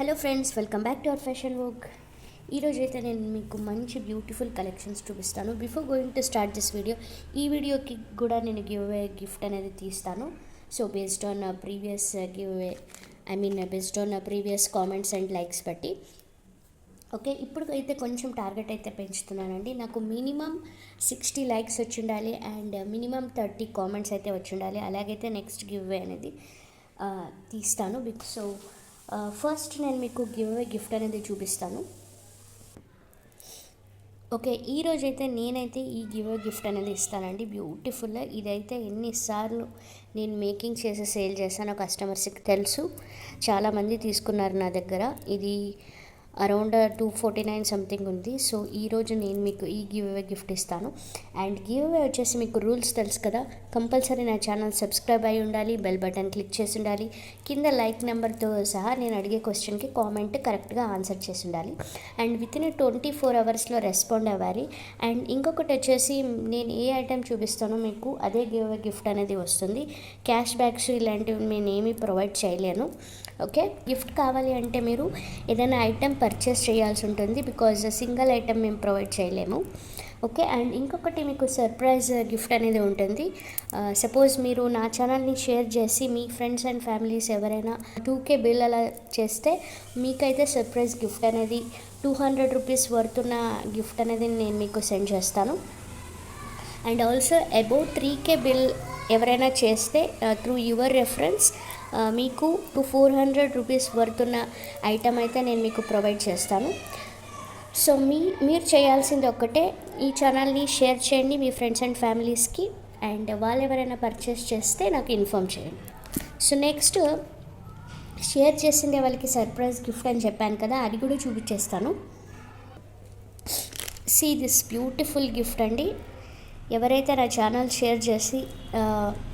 Hello friends, welcome back to our fashion work. ఈరోజు అయితే నేను మీకు మంచి బ్యూటిఫుల్ కలెక్షన్స్ చూపిస్తాను. Before going to start this video, ఈ వీడియోకి కూడా నేను గివ్ అవే గిఫ్ట్ అనేది తీస్తాను. So based on previous give away based on previous comments and likes బట్టి ఓకే. ఇప్పుడు అయితే కొంచెం టార్గెట్ అయితే పెంచుతున్నానండి. నాకు మినిమం 60 లైక్స్ వచ్చి ఉండాలి అండ్ మినిమం 30 కామెంట్స్ అయితే వచ్చి ఉండాలి. అలాగైతే నెక్స్ట్ గివ్ అవే అనేది తీస్తాను. సో ఫస్ట్ నేను మీకు గివ్ అవే గిఫ్ట్ అనేది చూపిస్తాను. ఓకే, ఈరోజైతే నేనైతే ఈ గివ్ అవే గిఫ్ట్ అనేది ఇస్తానండి. బ్యూటిఫుల్. ఇదైతే ఎన్నిసార్లు నేను మేకింగ్ చేసి సేల్ చేశానో కస్టమర్స్కి తెలుసు. చాలామంది తీసుకున్నారు నా దగ్గర. ఇది అరౌండ్ 249 సంథింగ్ ఉంది. సో ఈరోజు నేను మీకు ఈ గివ్ అవే గిఫ్ట్ ఇస్తాను. అండ్ గివ్ అవే వచ్చేసి మీకు రూల్స్ తెలుసు కదా. కంపల్సరీ నా ఛానల్ సబ్స్క్రైబ్ అయి ఉండాలి, బెల్ బటన్ క్లిక్ చేసి ఉండాలి, కింద లైక్ నెంబర్తో సహా నేను అడిగే క్వశ్చన్కి కామెంట్ కరెక్ట్గా ఆన్సర్ చేసి ఉండాలి. అండ్ వితిన్ 24 అవర్స్లో రెస్పాండ్ అవ్వాలి. అండ్ ఇంకొకటి వచ్చేసి నేను ఏ ఐటెం చూపిస్తానో మీకు అదే గివ్ అవే గిఫ్ట్ అనేది వస్తుంది. క్యాష్ బ్యాక్స్ ఇలాంటివి నేను ఏమీ ప్రొవైడ్ చేయలేను. ఓకే, గిఫ్ట్ కావాలి అంటే మీరు ఏదైనా ఐటెం పర్చేస్ చేయాల్సి ఉంటుంది. బికాజ్ సింగిల్ ఐటెం మేము ప్రొవైడ్ చేయలేము. ఓకే, అండ్ ఇంకొకటి మీకు సర్ప్రైజ్ గిఫ్ట్ అనేది ఉంటుంది. సపోజ్ మీరు నా ఛానల్ని షేర్ చేసి మీ ఫ్రెండ్స్ అండ్ ఫ్యామిలీస్ ఎవరైనా 2K బిల్ అలా చేస్తే మీకైతే సర్ప్రైజ్ గిఫ్ట్ అనేది 200 రూపీస్ వర్తున్న గిఫ్ట్ అనేది నేను మీకు సెండ్ చేస్తాను. And also about 3K bill ఎవరైనా చేస్తే త్రూ యువర్ రెఫరెన్స్ మీకు 400 రూపీస్ వర్తున్న ఐటమ్ అయితే నేను మీకు ప్రొవైడ్ చేస్తాను. సో మీరు చేయాల్సింది ఒక్కటే, ఈ ఛానల్ని షేర్ చేయండి మీ ఫ్రెండ్స్ అండ్ ఫ్యామిలీస్కి. అండ్ వాళ్ళు ఎవరైనా పర్చేస్ చేస్తే నాకు ఇన్ఫామ్ చేయండి. సో నెక్స్ట్ షేర్ చేసిందే వాళ్ళకి సర్ప్రైజ్ గిఫ్ట్ అని చెప్పాను కదా, అది కూడా చూపించేస్తాను. సీ దిస్ బ్యూటిఫుల్ గిఫ్ట్ అండి. ఎవరైతే నా ఛానల్ షేర్ చేసి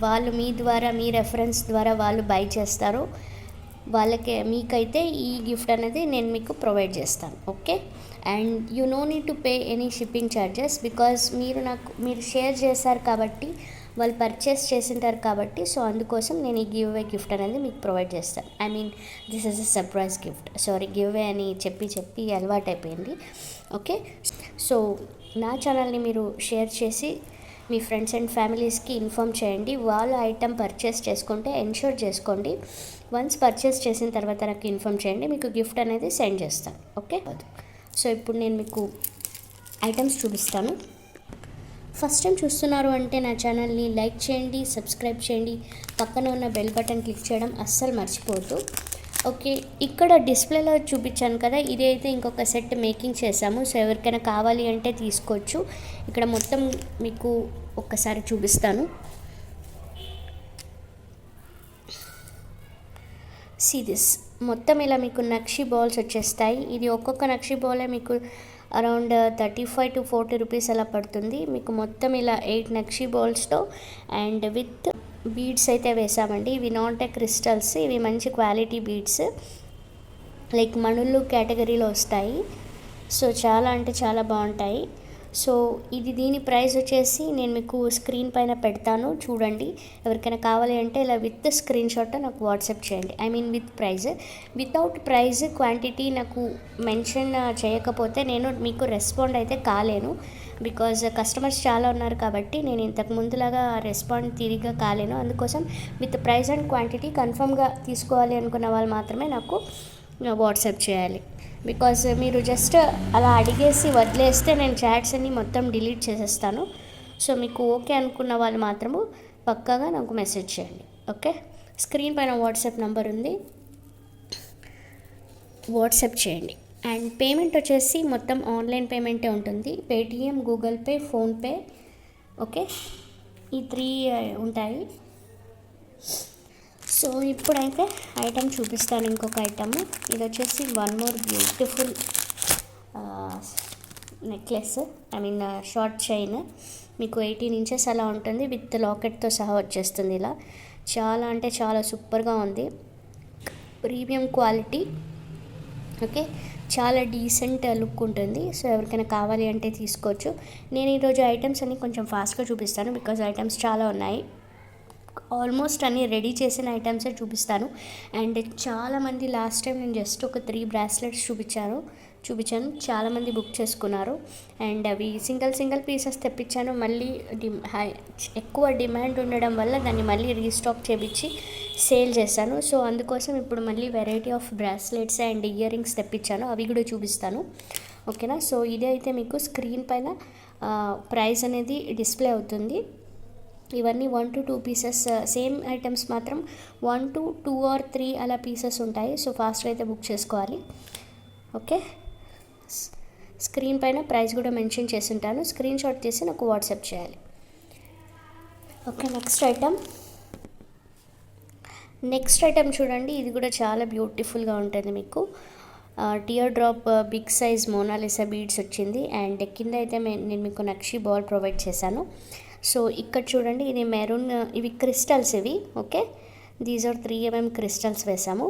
వాళ్ళు మీ ద్వారా మీ రెఫరెన్స్ ద్వారా వాళ్ళు బై చేస్తారో మీకైతే ఈ గిఫ్ట్ అనేది నేను మీకు ప్రొవైడ్ చేస్తాను. Okay, and you know need to pay any shipping charges. Because మీరు షేర్ చేశారు కాబట్టి, వాళ్ళు పర్చేస్ చేసింటారు కాబట్టి, సో అందుకోసం నేను ఈ గివ్ అవే గిఫ్ట్ అనేది మీకు ప్రొవైడ్ చేస్తాను. This is a surprise gift. Sorry, give away అని చెప్పి అలవాటు అయిపోయింది. ఓకే, సో నా ఛానల్ని మీరు షేర్ చేసి మీ ఫ్రెండ్స్ అండ్ ఫ్యామిలీస్కి ఇన్ఫామ్ చేయండి. వాళ్ళు ఐటమ్ పర్చేస్ చేసుకుంటే ఎన్షూర్ చేసుకోండి. వన్స్ పర్చేస్ చేసిన తర్వాత నాకు ఇన్ఫామ్ చేయండి, మీకు గిఫ్ట్ అనేది సెండ్ చేస్తాను. ఓకే, సో ఇప్పుడు నేను మీకు ఐటమ్స్ చూపిస్తాను. ఫస్ట్ టైం చూస్తున్నారు అంటే నా ఛానల్ని లైక్ చేయండి, సబ్స్క్రైబ్ చేయండి, పక్కన ఉన్న బెల్ బటన్ క్లిక్ చేయడం అస్సలు మర్చిపోవద్దు. ఓకే, ఇక్కడ డిస్ప్లేలో చూపించాను కదా, ఇది అయితే ఇంకొక సెట్ మేకింగ్ చేసాము. సో ఎవరికైనా కావాలి అంటే తీసుకోవచ్చు. ఇక్కడ మొత్తం మీకు ఒక్కసారి చూపిస్తాను. సీ దిస్, మొత్తం ఇలా మీకు నక్షి బాల్స్ వచ్చేస్తాయి. ఇది ఒక్కొక్క నక్షి బాలే మీకు అరౌండ్ 35 to 40 రూపీస్ అలా పడుతుంది. మీకు మొత్తం ఇలా 8 నక్షి బాల్స్తో అండ్ విత్ బీడ్స్ అయితే వేసామండి. ఇవి నాట్ క్రిస్టల్స్, ఇవి మంచి క్వాలిటీ బీడ్స్, లైక్ మణులు కేటగిరీలో వస్తాయి. సో చాలా అంటే చాలా బాగుంటాయి. సో దీని ప్రైస్ వచ్చేసి నేను మీకు స్క్రీన్ పైన పెడతాను, చూడండి. ఎవరికైనా కావాలి అంటే ఇలా విత్ స్క్రీన్ షాట్ నాకు వాట్సాప్ చేయండి. With price. Without price quantity నాకు మెన్షన్ చేయకపోతే నేను మీకు రెస్పాండ్ అయితే కాలేను. బికాజ్ కస్టమర్స్ చాలా ఉన్నారు కాబట్టి నేను ఇంతకు ముందులాగా రెస్పాండ్ తిరిగా కాలేను. అందుకోసం విత్ ప్రైస్ అండ్ క్వాంటిటీ కన్ఫర్మ్గా తీసుకోవాలి అనుకున్న వాళ్ళు మాత్రమే నాకు వాట్సాప్ చేయాలి. బికాజ్ మీరు జస్ట్ అలా అడిగేసి వదిలేస్తే నేను చాట్స్ అన్ని మొత్తం డిలీట్ చేసేస్తాను. సో మీకు ఓకే అనుకున్న వాళ్ళు మాత్రము పక్కాగా నాకు మెసేజ్ చేయండి. ఓకే, స్క్రీన్ పైన వాట్సాప్ నెంబర్ ఉంది, వాట్సాప్ చేయండి. అండ్ పేమెంట్ వచ్చేసి మొత్తం ఆన్లైన్ పేమెంటే ఉంటుంది. Paytm, Google pay, PhonePe. Okay, ఈ 3 ఉంటాయి. సో ఇప్పుడైతే ఐటమ్ చూపిస్తాను. ఇంకొక ఐటమ్ ఇది వచ్చేసి one more beautiful necklace, short chain. మీకు 18 ఇంచెస్ అలా ఉంటుంది, విత్ లాకెట్తో సహా వచ్చేస్తుంది. ఇలా చాలా అంటే చాలా సూపర్గా ఉంది, ప్రీమియం క్వాలిటీ. ఓకే, చాలా డీసెంట్ లుక్ ఉంటుంది. సో ఎవరికైనా కావాలి అంటే తీసుకోవచ్చు. నేను ఈరోజు ఐటమ్స్ అన్ని కొంచెం ఫాస్ట్గా చూపిస్తాను బికాజ్ ఐటమ్స్ చాలా ఉన్నాయి. ఆల్మోస్ట్ అన్నీ రెడీ చేసిన ఐటమ్సే చూపిస్తాను. అండ్ చాలామంది లాస్ట్ టైం నేను జస్ట్ ఒక 3 బ్రాస్లెట్స్ చూపించాను, చాలామంది బుక్ చేసుకున్నారు. అండ్ అవి సింగిల్ పీసెస్ తెప్పించాను. మళ్ళీ ఎక్కువ డిమాండ్ ఉండడం వల్ల దాన్ని మళ్ళీ రీస్టాక్ చేపించి సేల్ చేశాను. సో అందుకోసం ఇప్పుడు మళ్ళీ variety of bracelets and ear rings తెప్పించాను, అవి కూడా చూపిస్తాను. ఓకేనా. సో ఇదే అయితే మీకు స్క్రీన్ పైన ప్రైస్ అనేది డిస్ప్లే అవుతుంది. ఇవన్నీ 1 to 2 పీసెస్, సేమ్ ఐటమ్స్ మాత్రం 1 to 2 or 3 అలా పీసెస్ ఉంటాయి. సో ఫాస్ట్గా అయితే బుక్ చేసుకోవాలి. ఓకే, స్క్రీన్ పైన ప్రైస్ కూడా మెన్షన్ చేసి ఉంటాను, స్క్రీన్ షాట్ తీసి నాకు వాట్సాప్ చేయాలి. ఓకే, నెక్స్ట్ ఐటమ్ చూడండి. ఇది కూడా చాలా బ్యూటిఫుల్గా ఉంటుంది. మీకు tear drop big size Mona Lisa beads వచ్చింది. అండ్ కింద అయితే నేను మీకు నక్షి బాల్ ప్రొవైడ్ చేశాను. సో ఇక్కడ చూడండి, ఇది మెరూన్, ఇవి క్రిస్టల్స్ ఇవి. Okay, these are 3 mm crystals వేసాము.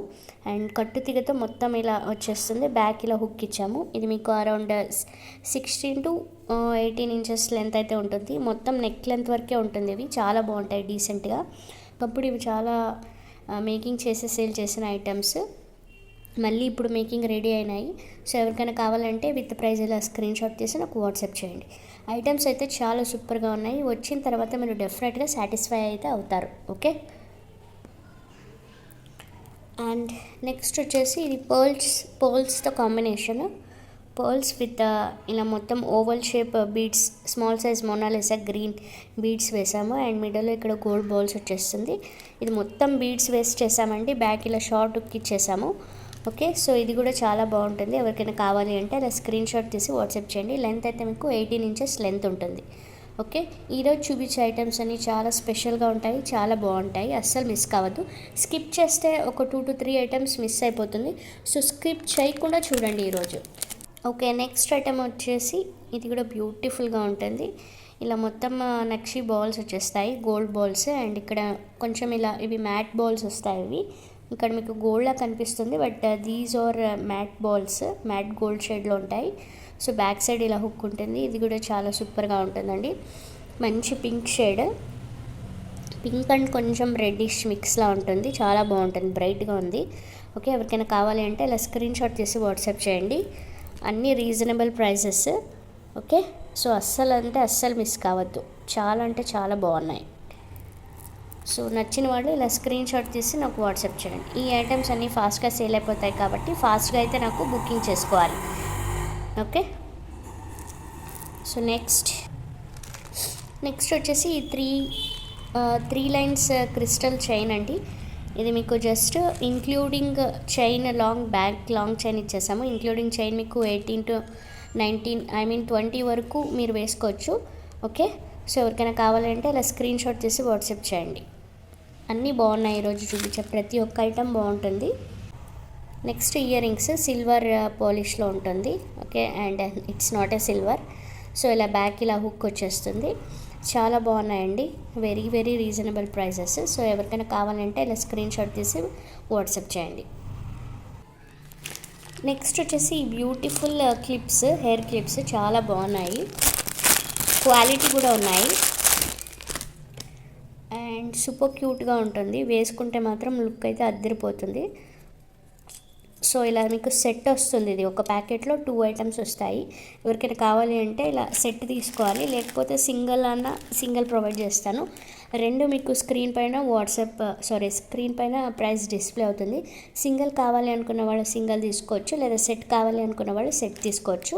అండ్ కట్టు తీగతో మొత్తం ఇలా వచ్చేస్తుంది. బ్యాక్ ఇలా హుక్ ఇచ్చాము. ఇది మీకు అరౌండ్ 16 to 18 inches లెంత్ అయితే ఉంటుంది. మొత్తం నెక్ లెంత్ వరకే ఉంటుంది. ఇవి చాలా బాగుంటాయి డీసెంట్గా. ఒకప్పుడు ఇవి చాలా మేకింగ్ చేసి సేల్ చేసిన ఐటమ్స్, మళ్ళీ ఇప్పుడు మేకింగ్ రెడీ అయినాయి. సో ఎవరికైనా కావాలంటే విత్ ప్రైస్ ఇలా స్క్రీన్ షాట్ తీసి నాకు వాట్సాప్ చేయండి. ఐటమ్స్ అయితే చాలా సూపర్గా ఉన్నాయి. వచ్చిన తర్వాత మీరు డెఫినెట్గా సాటిస్ఫై అయితే అవుతారు. ఓకే, అండ్ నెక్స్ట్ వచ్చేసి ఇది పర్ల్స్తో కాంబినేషన్. పర్ల్స్ విత్ ఇలా మొత్తం oval shape beads, small size Mona Lisa green beads వేసాము. అండ్ మిడిల్లో ఇక్కడ గోల్డ్ బాల్స్ వచ్చేస్తుంది. ఇది మొత్తం బీడ్స్ వేస్ట్ చేసామండి. బ్యాక్ ఇలా షార్ట్ హుక్ ఇచ్చేసాము. ఓకే, సో ఇది కూడా చాలా బాగుంటుంది. ఎవరికైనా కావాలి అంటే అలా స్క్రీన్ షాట్ తీసి వాట్సాప్ చేయండి. లెంత్ అయితే మీకు 18 inches లెంత్ ఉంటుంది. ఓకే, ఈరోజు చూపించే ఐటమ్స్ అన్నీ చాలా స్పెషల్గా ఉంటాయి, చాలా బాగుంటాయి, అస్సలు మిస్ కావద్దు. స్కిప్ చేస్తే ఒక 2 to 3 ఐటమ్స్ మిస్ అయిపోతుంది. సో స్కిప్ చేయకుండా చూడండి ఈరోజు. ఓకే, నెక్స్ట్ ఐటమ్ వచ్చేసి ఇది కూడా బ్యూటిఫుల్గా ఉంటుంది. ఇలా మొత్తం నక్షి బాల్స్ వచ్చేస్తాయి, గోల్డ్ బాల్స్. అండ్ ఇక్కడ కొంచెం ఇలా ఇవి మ్యాట్ బాల్స్ వస్తాయి. ఇవి ఇక్కడ మీకు గోల్డ్లా కనిపిస్తుంది, but these are matt balls, matt gold షేడ్లో ఉంటాయి. సో బ్యాక్ సైడ్ ఇలా హుక్ ఉంటుంది. ఇది కూడా చాలా సూపర్గా ఉంటుందండి. మంచి పింక్ షేడ్, పింక్ అండ్ కొంచెం రెడ్డిష్ మిక్స్లా ఉంటుంది. చాలా బాగుంటుంది, బ్రైట్గా ఉంది. ఓకే, ఎవరికైనా కావాలి అంటే ఇలా స్క్రీన్ షాట్ తీసి వాట్సాప్ చేయండి. అన్నీ రీజనబుల్ ప్రైజెస్. ఓకే, సో అస్సలు మిస్ కావద్దు. చాలా అంటే చాలా బాగున్నాయి. సో నచ్చిన వాళ్ళు ఇలా స్క్రీన్ షాట్ తీసి నాకు వాట్సాప్ చేయండి. ఈ ఐటమ్స్ అన్నీ ఫాస్ట్గా సేల్ అయిపోతాయి కాబట్టి ఫాస్ట్గా అయితే నాకు బుకింగ్ చేసుకోవాలి. ఓకే, సో నెక్స్ట్ వచ్చేసి ఈ 3 lines క్రిస్టల్ చైన్ అండి. ఇది మీకు just including chain back long chain ఇచ్చేసాము. ఇంక్లూడింగ్ చైన్ మీకు 18 to 19 20 వరకు మీరు వేసుకోవచ్చు. ఓకే, సో ఎవరికైనా కావాలంటే ఇలా స్క్రీన్ షాట్ తీసి వాట్సాప్ చేయండి. అన్నీ బాగున్నాయి, ఈరోజు చూపించే ప్రతి ఒక్క ఐటమ్ బాగుంటుంది. నెక్స్ట్ ఇయర్ రింగ్స్ సిల్వర్ పాలిష్లో ఉంటుంది. Okay, and it's not a silver. So ఇలా బ్యాక్ ఇలా హుక్ వచ్చేస్తుంది. చాలా బాగున్నాయండి, వెరీ రీజనబుల్ ప్రైజెస్. సో ఎవరికైనా కావాలంటే ఇలా స్క్రీన్ షాట్ తీసి వాట్సాప్ చేయండి. నెక్స్ట్ వచ్చేసి ఈ బ్యూటిఫుల్ క్లిప్స్, హెయిర్ క్లిప్స్ చాలా బాగున్నాయి, క్వాలిటీ కూడా ఉన్నాయి. అండ్ సూపర్ క్యూట్గా ఉంటుంది, వేసుకుంటే మాత్రం లుక్ అయితే అద్దరిపోతుంది. సో ఇలా మీకు సెట్ వస్తుంది. ఇది ఒక ప్యాకెట్లో 2 items వస్తాయి. ఎవరికైనా కావాలి అంటే ఇలా సెట్ తీసుకోవాలి, లేకపోతే సింగిల్ ప్రొవైడ్ చేస్తాను. 2 మీకు స్క్రీన్ పైన ప్రైస్ డిస్ప్లే అవుతుంది. సింగిల్ కావాలి అనుకున్న వాళ్ళు సింగిల్ తీసుకోవచ్చు, లేదా సెట్ కావాలి అనుకున్న వాళ్ళు సెట్ తీసుకోవచ్చు.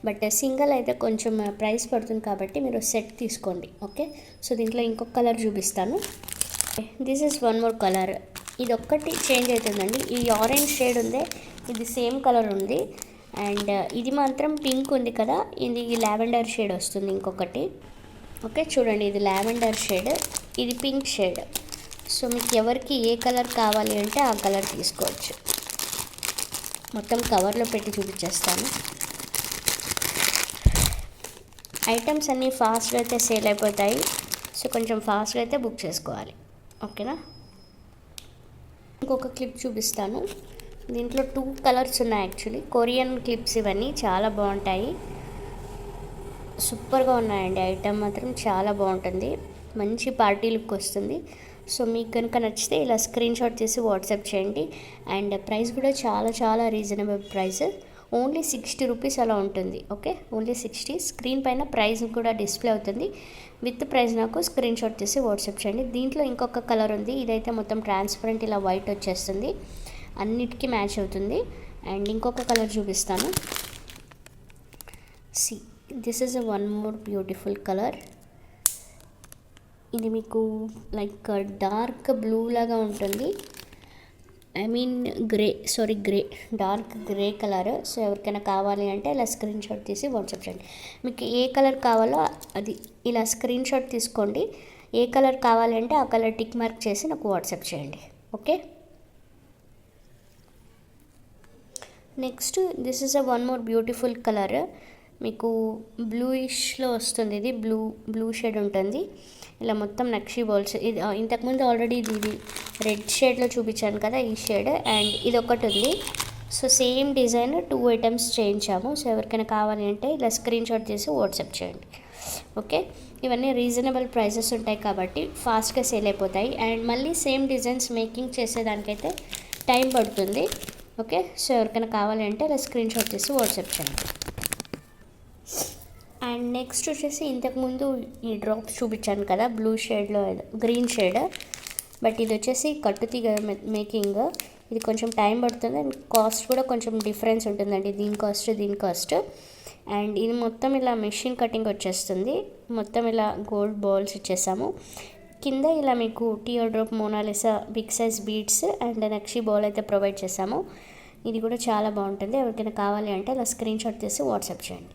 బట్ సింగిల్ అయితే కొంచెం ప్రైస్ పడుతుంది కాబట్టి మీరు సెట్ తీసుకోండి. ఓకే, సో దీంట్లో ఇంకొక కలర్ చూపిస్తాను. This is 1 more colour. ఇది ఒక్కటి చేంజ్ అవుతుందండి. ఈ ఆరెంజ్ షేడ్ ఉంది, ఇది సేమ్ కలర్ ఉంది. అండ్ ఇది మాత్రం పింక్ ఉంది కదా, ఇది లావెండర్ షేడ్ వస్తుంది ఇంకొకటి. ఓకే, చూడండి, ఇది లావెండర్ షేడ్, ఇది పింక్ షేడ్. సో మీకు ఎవరికి ఏ కలర్ కావాలి అంటే ఆ కలర్ తీసుకోవచ్చు. మొత్తం కవర్లో పెట్టి చూపించేస్తాను. ఐటమ్స్ అన్నీ ఫాస్ట్గా అయితే సేల్ అయిపోతాయి. సో కొంచెం ఫాస్ట్గా అయితే బుక్ చేసుకోవాలి. ఓకేనా, ఇంకొక క్లిప్ చూపిస్తాను. దీంట్లో 2 కలర్స్ ఉన్నాయి యాక్చువల్లీ. కొరియన్ క్లిప్స్ ఇవన్నీ చాలా బాగుంటాయి, సూపర్గా ఉన్నాయండి. ఐటమ్ మాత్రం చాలా బాగుంటుంది, మంచి పార్టీ లుక్ వస్తుంది. సో మీకు కనుక నచ్చితే ఇలా స్క్రీన్ షాట్ తీసి వాట్సాప్ చేయండి. అండ్ ప్రైస్ కూడా చాలా చాలా రీజనబుల్ ప్రైస్, ఓన్లీ 60 రూపీస్ అలా ఉంటుంది. Okay, only 60. స్క్రీన్ పైన ప్రైస్ కూడా డిస్ప్లే అవుతుంది. విత్ ప్రైస్ నాకు స్క్రీన్ షాట్ తీసి వాట్సాప్ చేయండి. దీంట్లో ఇంకొక కలర్ ఉంది, ఇదైతే మొత్తం ట్రాన్స్పరెంట్ ఇలా వైట్ వచ్చేస్తుంది, అన్నిటికీ మ్యాచ్ అవుతుంది. అండ్ ఇంకొక కలర్ చూపిస్తాను. See, this is one more beautiful colour. ఇది మీకు లైక్ డార్క్ బ్లూ లాగా ఉంటుంది, I mean grey, dark grey colour. So ఎవరికైనా కావాలి అంటే ఇలా స్క్రీన్ షాట్ తీసి వాట్సాప్ చేయండి. మీకు ఏ కలర్ కావాలో అది ఇలా స్క్రీన్ షాట్ తీసుకోండి. ఏ కలర్ కావాలి అంటే ఆ కలర్ టిక్ మార్క్ చేసి నాకు వాట్సాప్ చేయండి. Okay, next this is one more beautiful colour. మీకు బ్లూయిష్లో వస్తుంది, ఇది బ్లూ షేడ్ ఉంటుంది. ఇలా మొత్తం నక్షి బాల్స్, ఇది ఇంతకుముందు ఆల్రెడీ ఇది రెడ్ షేడ్లో చూపించాను కదా, ఈ షేడ్. అండ్ ఇది ఒకటి ఉంది. సో సేమ్ డిజైన్ 2 ఐటమ్స్ చేయించాము. సో ఎవరికైనా కావాలి అంటే ఇలా స్క్రీన్ షాట్ చేసి వాట్సాప్ చేయండి. ఓకే, ఇవన్నీ రీజనబుల్ ప్రైజెస్ ఉంటాయి కాబట్టి ఫాస్ట్గా సేల్ అయిపోతాయి. అండ్ మళ్ళీ సేమ్ డిజైన్స్ మేకింగ్ చేసేదానికైతే టైం పడుతుంది. ఓకే, సో ఎవరికైనా కావాలి అంటే ఇలా స్క్రీన్ షాట్ చేసి వాట్సాప్ చేయండి. అండ్ నెక్స్ట్ వచ్చేసి ఇంతకుముందు ఈ డ్రాప్స్ చూపించాను కదా, బ్లూ షేడ్లో గ్రీన్ షేడ్, బట్ ఇది వచ్చేసి కట్టుతీగ మేకింగ్. ఇది కొంచెం టైం పడుతుంది అండ్ కాస్ట్ కూడా కొంచెం డిఫరెన్స్ ఉంటుందండి, దీని కాస్ట్. అండ్ ఇది మొత్తం ఇలా మెషిన్ కటింగ్ వచ్చేస్తుంది, మొత్తం ఇలా గోల్డ్ బాల్స్ ఇచ్చేసాము. కింద ఇలా మీకు tear drop, Mona Lisa big size beads and నక్షి బాల్ అయితే ప్రొవైడ్ చేసాము. ఇది కూడా చాలా బాగుంటుంది. ఎవరికైనా కావాలి అంటే ఇలా స్క్రీన్ షాట్ తీసి వాట్సాప్ చేయండి.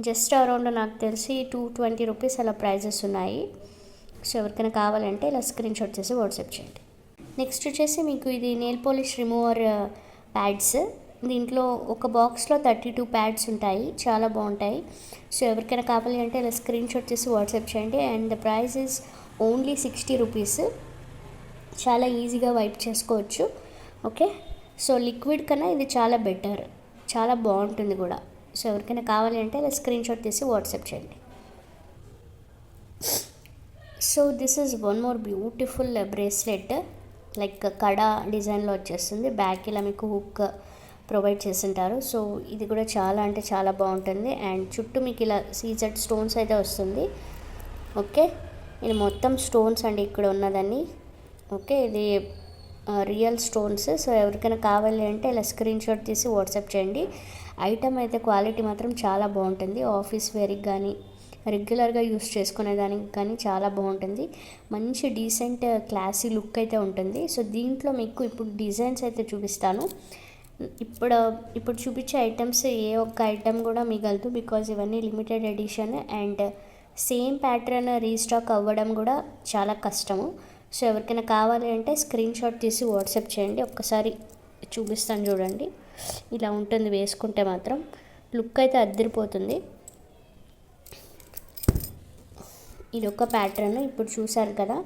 జస్ట్ అరౌండ్ నాకు తెలిసి 220 రూపీస్ అలా ప్రైజెస్ ఉన్నాయి. సో ఎవరికైనా కావాలంటే ఇలా స్క్రీన్ షాట్ చేసి వాట్సాప్ చేయండి. నెక్స్ట్ వచ్చేసి మీకు ఇది నెయిల్ పాలిష్ రిమూవర్ ప్యాడ్స్. దీంట్లో ఒక బాక్స్లో 32 ప్యాడ్స్ ఉంటాయి, చాలా బాగుంటాయి. సో ఎవరికైనా కావాలి అంటే ఇలా స్క్రీన్ షాట్ చేసి వాట్సాప్ చేయండి. And the price is only 60 rupees. చాలా ఈజీగా వైప్ చేసుకోవచ్చు. ఓకే, సో లిక్విడ్ కన్నా ఇది చాలా బెటర్, చాలా బాగుంటుంది కూడా. సో ఎవరికైనా కావాలి అంటే ఇలా స్క్రీన్ షాట్ తీసి వాట్సాప్ చేయండి. So this is one more beautiful bracelet, like కడా డిజైన్లో వచ్చేస్తుంది. బ్యాక్ ఇలా మీకు హుక్ ప్రొవైడ్ చేస్తుంటారు. సో ఇది కూడా చాలా అంటే చాలా బాగుంటుంది. అండ్ చుట్టూ మీకు ఇలా సీజెడ్ స్టోన్స్ అయితే వస్తుంది. ఓకే, ఇది మొత్తం స్టోన్స్ అండి ఇక్కడ ఉన్నదాన్ని. ఓకే, ఇది రియల్ స్టోన్స్. సో ఎవరికైనా కావాలి అంటే ఇలా స్క్రీన్ షాట్ తీసి వాట్సాప్ చేయండి. ఐటమ్ అయితే క్వాలిటీ మాత్రం చాలా బాగుంటుంది. ఆఫీస్ వేర్కి కానీ రెగ్యులర్గా యూస్ చేసుకునేదానికి కానీ చాలా బాగుంటుంది. మంచి డీసెంట్ క్లాసీ లుక్ అయితే ఉంటుంది. సో దీంట్లో మీకు ఇప్పుడు డిజైన్స్ అయితే చూపిస్తాను. ఇప్పుడు చూపించే ఐటమ్స్ ఏ ఒక్క ఐటమ్ కూడా మిగలదు, బికాజ్ ఇవన్నీ limited edition and same pattern restock అవ్వడం కూడా చాలా కష్టము. సో ఎవరికైనా కావాలి అంటే స్క్రీన్ షాట్ తీసి వాట్సాప్ చేయండి. ఒక్కసారి చూపిస్తాను చూడండి, ఇలా ఉంటుంది. వేసుకుంటే మాత్రం లుక్ అయితే అద్దరిపోతుంది. ఇదొక ప్యాటర్న్, ఇప్పుడు చూసారు కదా,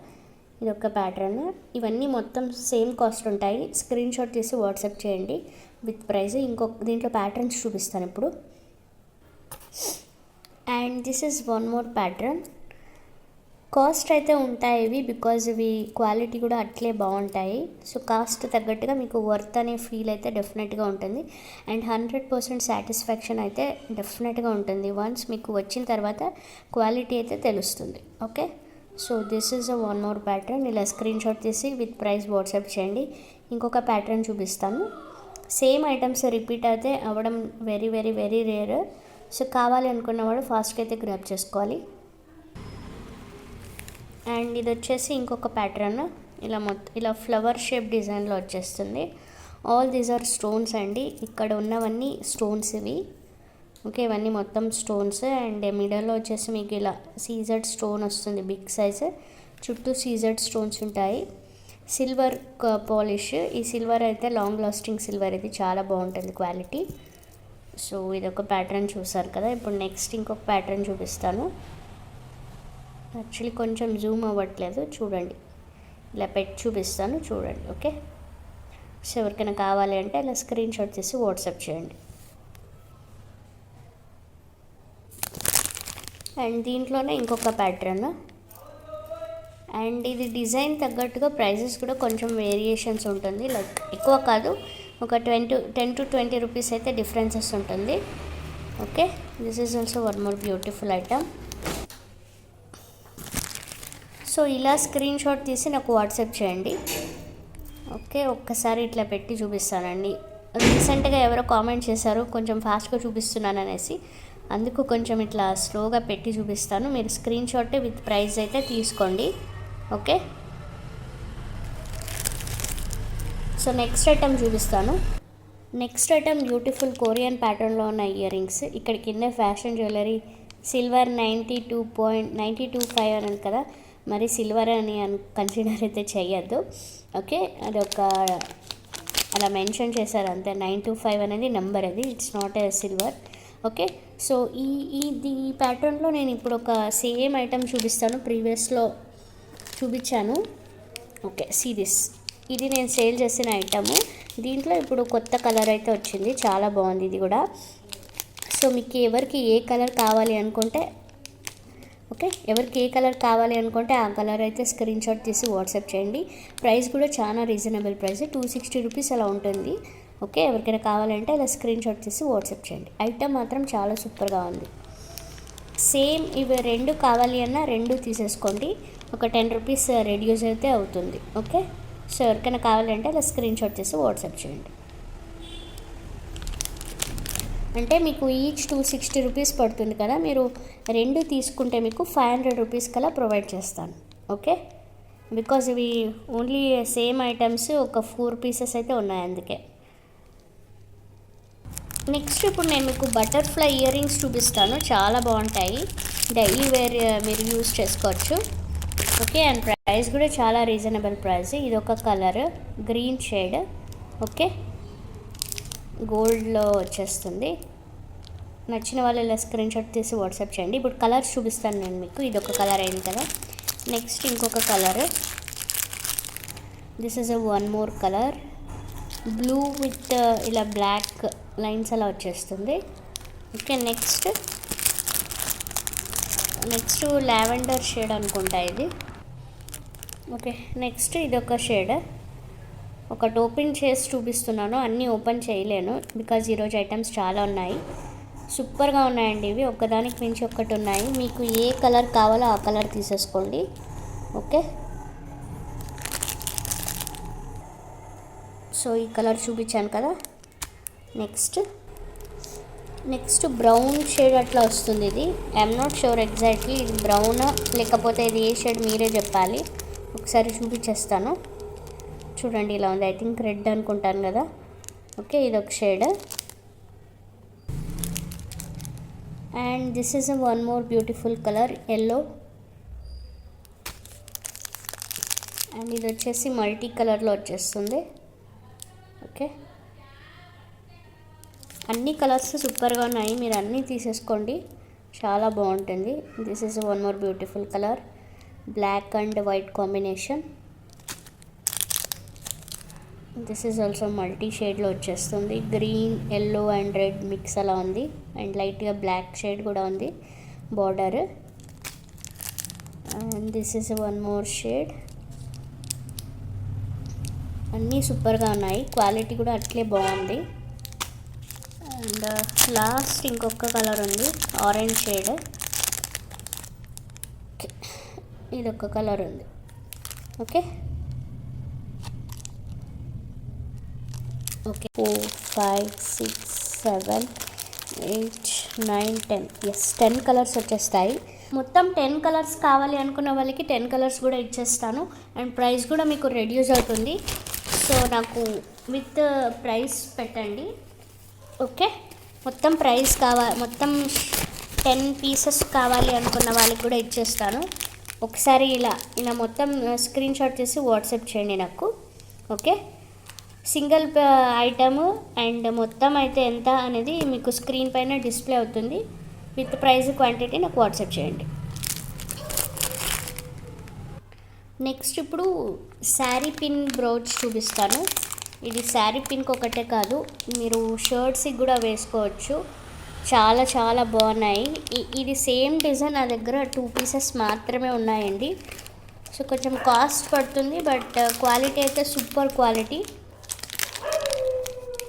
ఇదొక ప్యాటర్న్. ఇవన్నీ మొత్తం సేమ్ కాస్ట్ ఉంటాయి. స్క్రీన్ షాట్ తీసి వాట్సాప్ చేయండి విత్ ప్రైస్. దీంట్లో ప్యాటర్న్స్ చూపిస్తాను ఇప్పుడు. And this is one more pattern. Cost అయితే ఉంటాయి ఇవి, బికాజ్ ఇవి క్వాలిటీ కూడా అట్లే బాగుంటాయి. సో కాస్ట్ తగ్గట్టుగా మీకు వర్త్ అనే ఫీల్ అయితే డెఫినెట్గా ఉంటుంది. అండ్ 100% సాటిస్ఫాక్షన్ అయితే డెఫినెట్గా ఉంటుంది. వన్స్ మీకు వచ్చిన తర్వాత క్వాలిటీ అయితే తెలుస్తుంది. Okay, so this is one more pattern. ఇలా స్క్రీన్ షాట్ తీసి విత్ ప్రైస్ వాట్సాప్ చేయండి. ఇంకొక ప్యాటర్న్ చూపిస్తాను. సేమ్ ఐటమ్స్ రిపీట్ అయితే అవ్వడం very very very rare. So కావాలి అనుకున్నవాడు ఫాస్ట్గా అయితే గ్రాబ్ చేసుకోవాలి. అండ్ ఇది వచ్చేసి ఇంకొక ప్యాటర్న్, ఇలా ఫ్లవర్ షేప్ డిజైన్లో వచ్చేస్తుంది. ఆల్ దీస్ ఆర్ స్టోన్స్ అండి, ఇక్కడ ఉన్నవన్నీ స్టోన్స్ ఇవి. ఓకే, ఇవన్నీ మొత్తం స్టోన్స్. అండ్ మిడిల్లో వచ్చేసి మీకు ఇలా సీజెడ్ స్టోన్ వస్తుంది, బిగ్ సైజ్. చుట్టూ సీజెడ్ స్టోన్స్ ఉంటాయి. Silver polish. ఈ సిల్వర్ అయితే లాంగ్ లాస్టింగ్ సిల్వర్, ఇది చాలా బాగుంటుంది క్వాలిటీ. సో ఇదొక ప్యాటర్న్ చూసారు కదా. ఇప్పుడు నెక్స్ట్ ఇంకొక ప్యాటర్న్ చూపిస్తాను. యాక్చువల్లీ కొంచెం జూమ్ అవ్వట్లేదు, చూడండి, ఇలా పెట్టి చూపిస్తాను చూడండి. ఓకే, సో ఎవరికైనా కావాలి అంటే ఇలా స్క్రీన్ షాట్ తీసి వాట్సాప్ చేయండి. అండ్ దీంట్లోనే ఇంకొక ప్యాటర్న్. అండ్ ఇది డిజైన్ తగ్గట్టుగా ప్రైజెస్ కూడా కొంచెం వేరియేషన్స్ ఉంటుంది, లైక్ ఎక్కువ కాదు, ఒక 10 to 20 రూపీస్ అయితే డిఫరెన్సెస్ ఉంటుంది. Okay, this is also one more beautiful item. So ఇలా స్క్రీన్ షాట్ తీసి నాకు వాట్సాప్ చేయండి. ఓకే, ఒక్కసారి ఇట్లా పెట్టి చూపిస్తానండి. రీసెంట్గా ఎవరో కామెంట్ చేశారు కొంచెం ఫాస్ట్గా చూపిస్తున్నాను అనేసి, అందుకు కొంచెం ఇట్లా స్లోగా పెట్టి చూపిస్తాను. మీరు స్క్రీన్ షాట్ విత్ ప్రైస్ అయితే తీసుకోండి. ఓకే, సో నెక్స్ట్ ఐటమ్ చూపిస్తాను. నెక్స్ట్ ఐటమ్ బ్యూటిఫుల్ కొరియన్ ప్యాటర్న్లో ఉన్న ఇయర్ రింగ్స్. ఇక్కడ కింద ఫ్యాషన్ జ్యువెలరీ సిల్వర్ 92.925 అని కదా, మరి సిల్వర్ అని కన్సిడర్ అయితే చేయొద్దు. ఓకే, అదొక అలా మెన్షన్ చేశారు అంతే. 925 అనేది నెంబర్, అది it's not a silver. Okay, so ఈ ప్యాటర్న్లో నేను ఇప్పుడు ఒక సేమ్ ఐటమ్ చూపిస్తాను, ప్రీవియస్లో చూపించాను. ఓకే, సీ దిస్, ఇది నేను సేల్ చేసిన ఐటము. దీంట్లో ఇప్పుడు కొత్త కలర్ అయితే వచ్చింది, చాలా బాగుంది ఇది కూడా. సో మీకు ఎవరికి ఏ కలర్ కావాలి అనుకుంటే, ఓకే, ఎవరికి ఏ కలర్ కావాలి అనుకుంటే ఆ కలర్ అయితే స్క్రీన్ షాట్ తీసి వాట్సాప్ చేయండి. ప్రైస్ కూడా చాలా రీజనబుల్ ప్రైస్, 260 రూపీస్ అలా ఉంటుంది. ఓకే, ఎవరికైనా కావాలంటే ఇలా స్క్రీన్ షాట్ తీసి వాట్సాప్ చేయండి. ఐటమ్ మాత్రం చాలా సూపర్గా ఉంది. సేమ్ ఇవి రెండు కావాలి అన్నా రెండు తీసేసుకోండి, ఒక 10 రూపీస్ రెడ్యూస్ అయితే అవుతుంది. ఓకే, సో ఎవరికైనా కావాలంటే ఇలా స్క్రీన్ షాట్ చేసి వాట్సాప్ చేయండి. అంటే మీకు ఈచ్ 260 రూపీస్ పడుతుంది కదా, మీరు రెండు తీసుకుంటే మీకు 500 రూపీస్ కల్లా ప్రొవైడ్ చేస్తాను. ఓకే, బికాజ్ ఇవి ఓన్లీ సేమ్ ఐటమ్స్ ఒక 4 పీసెస్ అయితే ఉన్నాయి, అందుకే. నెక్స్ట్ ఇప్పుడు నేను మీకు బటర్ఫ్లై ఇయర్ రింగ్స్ చూపిస్తాను, చాలా బాగుంటాయి, డైలీ వేర్ మీరు యూజ్ చేసుకోవచ్చు. ఓకే, అండ్ ప్రైస్ కూడా చాలా రీజనబుల్ ప్రైస్. ఇది ఒక కలర్ గ్రీన్ షేడ్, ఓకే, గోల్డ్లో వచ్చేస్తుంది. నచ్చిన వాళ్ళు ఇలా స్క్రీన్ షాట్ తీసి వాట్సాప్ చేయండి. ఇప్పుడు కలర్స్ చూపిస్తాను నేను మీకు. ఇది ఒక కలర్ అయింది కదా, నెక్స్ట్ ఇంకొక colour. This is one more colour, blue with ఇలా బ్లాక్ లైన్స్ అలా వచ్చేస్తుంది. ఓకే, నెక్స్ట్ లావెండర్ షేడ్ అనుకుంటా ఇది. ఓకే, నెక్స్ట్ ఇది ఒక షేడ్. ఒకటి ఓపెన్ చేసి చూపిస్తున్నాను, అన్నీ ఓపెన్ చేయలేను బికాజ్ ఈరోజు ఐటమ్స్ చాలా ఉన్నాయి, సూపర్గా ఉన్నాయండి ఇవి, ఒకదానికి మించి ఒక్కటి ఉన్నాయి. మీకు ఏ కలర్ కావాలో ఆ కలర్ తీసేసుకోండి. ఓకే, సో ఈ కలర్ చూపించాను కదా. నెక్స్ట్ బ్రౌన్ షేడ్ అట్లా వస్తుంది. ఇది ఐఎమ్ నాట్ షూర్ ఎగ్జాక్ట్లీ ఇది బ్రౌన్ లేకపోతే ఇది ఏ షేడ్ మీరే చెప్పాలి. ఒకసారి చూపించేస్తాను చూడండి, ఇలా ఉంది. ఐ థింక్ రెడ్ అనుకుంటాను కదా. ఓకే, ఇది ఒక shade. And this is one more beautiful colour yellow. And ఇది వచ్చేసి మల్టీ కలర్లో వచ్చేస్తుంది. ఓకే, అన్ని కలర్స్ సూపర్గా ఉన్నాయి, మీరు అన్నీ తీసేసుకోండి, చాలా బాగుంటుంది. This is one more beautiful colour, black and white combination. This is also multi షేడ్లో వచ్చేస్తుంది, green yellow and red mix అలా ఉంది, అండ్ లైట్గా బ్లాక్ షేడ్ కూడా ఉంది border. And this is one more shade. అన్నీ సూపర్గా ఉన్నాయి, క్వాలిటీ కూడా అట్లే బాగుంది. అండ్ లాస్ట్ ఇంకొక కలర్ ఉంది, ఆరెంజ్ షేడ్. ఇదొక కలర్ ఉంది. ఓకే, 4, 5, 6, 7, 8, 9, 10. ఎస్, 10 కలర్స్ వచ్చేస్తాయి. మొత్తం 10 కలర్స్ కావాలి అనుకున్న వాళ్ళకి 10 కలర్స్ కూడా ఇచ్చేస్తాను. అండ్ ప్రైస్ కూడా మీకు రెడ్యూస్ అవుతుంది. సో నాకు విత్ ప్రైస్ పెట్టండి. ఓకే, మొత్తం ప్రైస్ మొత్తం 10 పీసెస్ కావాలి అనుకున్న వాళ్ళకి కూడా ఇచ్చేస్తాను. ఒకసారి ఇలా మొత్తం స్క్రీన్ షాట్ చేసి వాట్సాప్ చేయండి నాకు. ఓకే, సింగిల్ ఐటము అండ్ మొత్తం అయితే ఎంత అనేది మీకు స్క్రీన్ పైన డిస్ప్లే అవుతుంది. విత్ ప్రైస్ క్వాంటిటీ నాకు వాట్సాప్ చేయండి. నెక్స్ట్ ఇప్పుడు శారీ పిన్ బ్రౌచ్ చూపిస్తాను. ఇది శారీ పిన్కి ఒకటే కాదు, మీరు షర్ట్స్కి కూడా వేసుకోవచ్చు, చాలా చాలా బాగున్నాయి. ఇది సేమ్ డిజైన్ నా దగ్గర 2 పీసెస్ మాత్రమే ఉన్నాయండి. సో కొంచెం కాస్ట్ పడుతుంది, బట్ క్వాలిటీ అయితే సూపర్ క్వాలిటీ.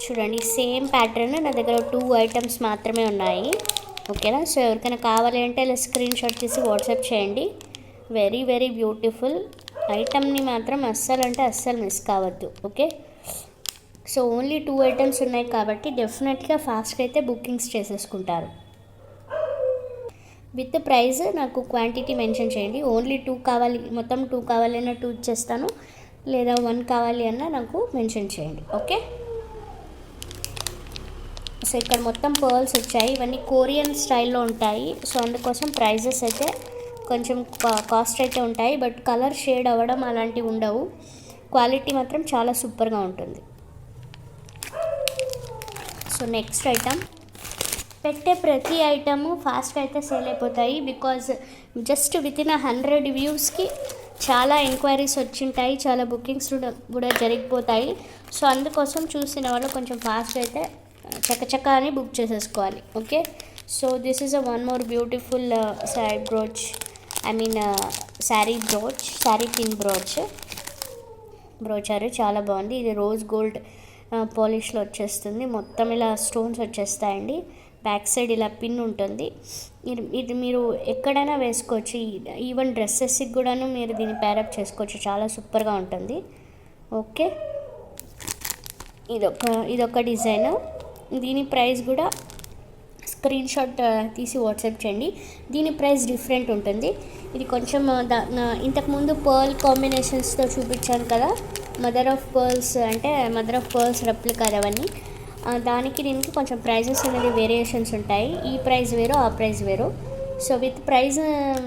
చూడండి సేమ్ ప్యాటర్న్ నా దగ్గర 2 ఐటమ్స్ మాత్రమే ఉన్నాయి. ఓకేనా? సో ఎవరికైనా కావాలి అంటే ఇలా స్క్రీన్ షాట్ తీసి వాట్సాప్ చేయండి. వెరీ వెరీ బ్యూటిఫుల్ ఐటమ్ని మాత్రం అస్సలు మిస్ కావద్దు. ఓకే, సో ఓన్లీ 2 ఐటమ్స్ ఉన్నాయి కాబట్టి డెఫినెట్గా ఫాస్ట్గా అయితే బుకింగ్స్ చేసేసుకుంటారు. విత్ ప్రైస్ నాకు క్వాంటిటీ మెన్షన్ చేయండి. ఓన్లీ 2 కావాలి, మొత్తం 2 కావాలి అన్న 2 ఇచ్చేస్తాను, లేదా 1 కావాలి అన్న నాకు మెన్షన్ చేయండి. ఓకే, సో ఇక్కడ మొత్తం పర్ల్స్ వచ్చాయి. ఇవన్నీ కొరియన్ స్టైల్లో ఉంటాయి. సో అందుకోసం ప్రైజెస్ అయితే కొంచెం కాస్ట్ అయితే ఉంటాయి, బట్ కలర్ షేడ్ అవ్వడం అలాంటివి ఉండవు. క్వాలిటీ మాత్రం చాలా సూపర్గా ఉంటుంది. సో నెక్స్ట్ ఐటమ్, పెట్టే ప్రతి ఐటము ఫాస్ట్గా అయితే సేల్ అయిపోతాయి. బికాజ్ జస్ట్ వితిన్ 100 వ్యూస్కి చాలా ఎంక్వైరీస్ వచ్చింటాయి, చాలా బుకింగ్స్ కూడా జరిగిపోతాయి. సో అందుకోసం చూసిన వాళ్ళు కొంచెం ఫాస్ట్గా అయితే చకచక అని బుక్ చేసేసుకోవాలి. Okay, so this is one more beautiful side brooch, sari pin brochure చాలా బాగుంది. ఇది రోజ్ గోల్డ్ పాలిష్లో వచ్చేస్తుంది. మొత్తం ఇలా స్టోన్స్ వచ్చేస్తాయండి. బ్యాక్ సైడ్ ఇలా పిన్ ఉంటుంది. ఇది మీరు ఎక్కడైనా వేసుకోవచ్చు. ఈవెన్ డ్రెస్సెస్కి కూడాను మీరు దీన్ని ప్యారప్ చేసుకోవచ్చు. చాలా సూపర్గా ఉంటుంది. ఓకే, ఇదొక డిజైన్. దీని ప్రైస్ కూడా స్క్రీన్ షాట్ తీసి వాట్సాప్ చేయండి. దీని ప్రైస్ డిఫరెంట్ ఉంటుంది. ఇది కొంచెం ఇంతకుముందు పర్ల్ కాంబినేషన్స్తో చూపించాను కదా, మదర్ ఆఫ్ పర్ల్స్ రెప్లికా అవన్నీ. దానికి దీనికి కొంచెం ప్రైజెస్ అనేది వేరియేషన్స్ ఉంటాయి. ఈ ప్రైస్ వేరు, ఆ ప్రైస్ వేరు. సో విత్ ప్రైస్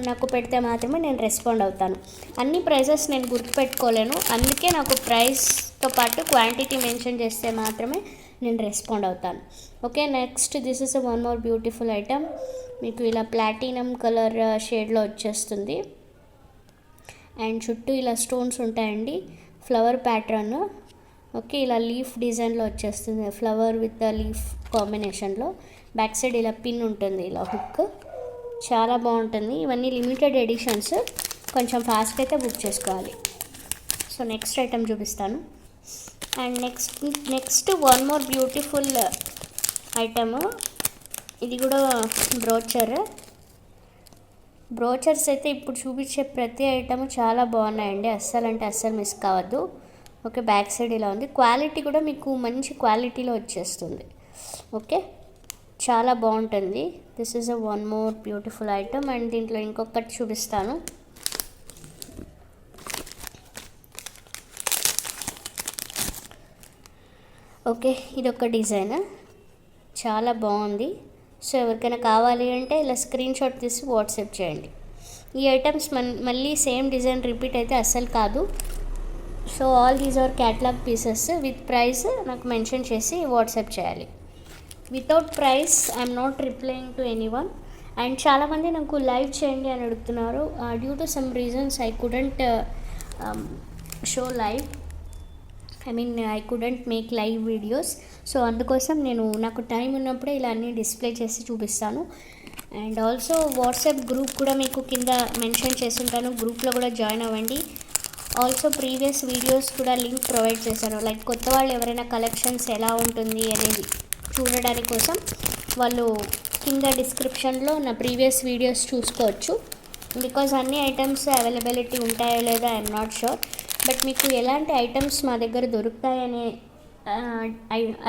నాకు పెడితే మాత్రమే నేను రెస్పాండ్ అవుతాను. అన్ని ప్రైజెస్ నేను గుర్తుపెట్టుకోలేను, అందుకే నాకు ప్రైస్తో పాటు క్వాంటిటీ మెన్షన్ చేస్తే మాత్రమే నేను రెస్పాండ్ అవుతాను. Okay, next this is one more beautiful item. మీకు ఇలా ప్లాటినం కలర్ షేడ్లో వచ్చేస్తుంది. అండ్ చుట్టూ ఇలా స్టోన్స్ ఉంటాయండి, ఫ్లవర్ ప్యాటర్న్. ఓకే, ఇలా లీఫ్ డిజైన్లో వచ్చేస్తుంది, ఫ్లవర్ విత్ లీఫ్ కాంబినేషన్లో. బ్యాక్ సైడ్ ఇలా పిన్ ఉంటుంది, ఇలా హుక్. చాలా బాగుంటుంది. ఇవన్నీ లిమిటెడ్ ఎడిషన్స్, కొంచెం ఫాస్ట్గా అయితే బుక్ చేసుకోవాలి. సో నెక్స్ట్ ఐటమ్ చూపిస్తాను. And next one more beautiful item. ఇది కూడా బ్రోచర్స్ అయితే ఇప్పుడు చూపించే ప్రతి ఐటమ్ చాలా బాగున్నాయండి. అస్సలు మిస్ కావద్దు. ఓకే, బ్యాక్ సైడ్ ఇలా ఉంది. క్వాలిటీ కూడా మీకు మంచి క్వాలిటీలో వచ్చేస్తుంది. ఓకే, చాలా బాగుంటుంది. This is one more beautiful item. And దీంట్లో ఇంకొకటి చూపిస్తాను. ఓకే, ఇదొక డిజైన్ చాలా బాగుంది. సో ఎవరికైనా కావాలి అంటే ఇలా స్క్రీన్ షాట్ తీసి వాట్సాప్ చేయండి. ఈ ఐటమ్స్ మళ్ళీ సేమ్ డిజైన్ రిపీట్ అయితే అస్సలు కాదు. So all these are catalogue pieces. With price నాకు మెన్షన్ చేసి వాట్సాప్ చేయాలి. Without price I'm not replying to anyone. And చాలామంది నాకు లైవ్ చేయండి అని అడుగుతున్నారు. Due to some reasons I couldn't show live, I couldn't make live videos. So అందుకోసం నాకు టైం ఉన్నప్పుడే ఇలా అన్నీ డిస్ప్లే చేసి చూపిస్తాను. అండ్ ఆల్సో వాట్సాప్ గ్రూప్ కూడా మీకు కింద మెన్షన్ చేస్తుంటాను, గ్రూప్లో కూడా జాయిన్ అవ్వండి. ఆల్సో ప్రీవియస్ వీడియోస్ కూడా లింక్ ప్రొవైడ్ చేశాను. లైక్ కొత్త వాళ్ళు ఎవరైనా కలెక్షన్స్ ఎలా ఉంటుంది అనేది చూడడానికి కోసం వాళ్ళు కింద డిస్క్రిప్షన్లో నా ప్రీవియస్ వీడియోస్ చూసుకోవచ్చు. బికాజ్ అన్ని ఐటమ్స్ అవైలబిలిటీ ఉంటాయో లేదో ఐఎమ్ నాట్ షూర్, బట్ మీకు ఎలాంటి ఐటమ్స్ మా దగ్గర దొరుకుతాయనే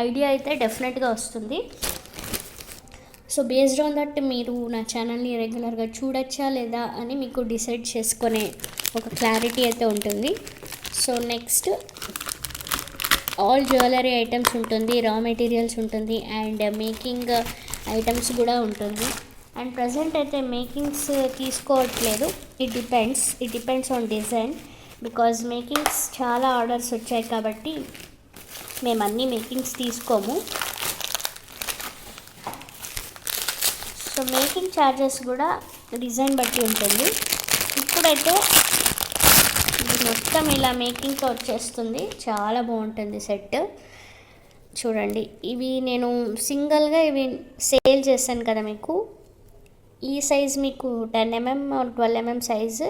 ఐడియా అయితే డెఫినెట్గా వస్తుంది. సో బేస్డ్ ఆన్ దట్ మీరు నా ఛానల్ని రెగ్యులర్గా చూడొచ్చా లేదా అని మీకు డిసైడ్ చేసుకునే ఒక క్లారిటీ అయితే ఉంటుంది. So next all jewellery items ఉంటుంది, రా మెటీరియల్స్ ఉంటుంది, అండ్ మేకింగ్ ఐటమ్స్ కూడా ఉంటుంది. అండ్ ప్రజెంట్ అయితే మేకింగ్స్ తీసుకోవట్లేదు. It depends on design. Because makings చాలా ఆర్డర్స్ వచ్చాయి కాబట్టి మేము అన్ని మేకింగ్స్ తీసుకోము. సో మేకింగ్ ఛార్జెస్ కూడా డిజైన్ బట్టి ఉంటుంది. ఇప్పుడైతే ఇది మొత్తం ఇలా మేకింగ్తో వచ్చేస్తుంది. చాలా బాగుంటుంది సెట్. చూడండి, ఇవి నేను సింగిల్గా సేల్ చేశాను కదా మీకు. ఈ సైజ్ మీకు 10 mm or 12 mm సైజు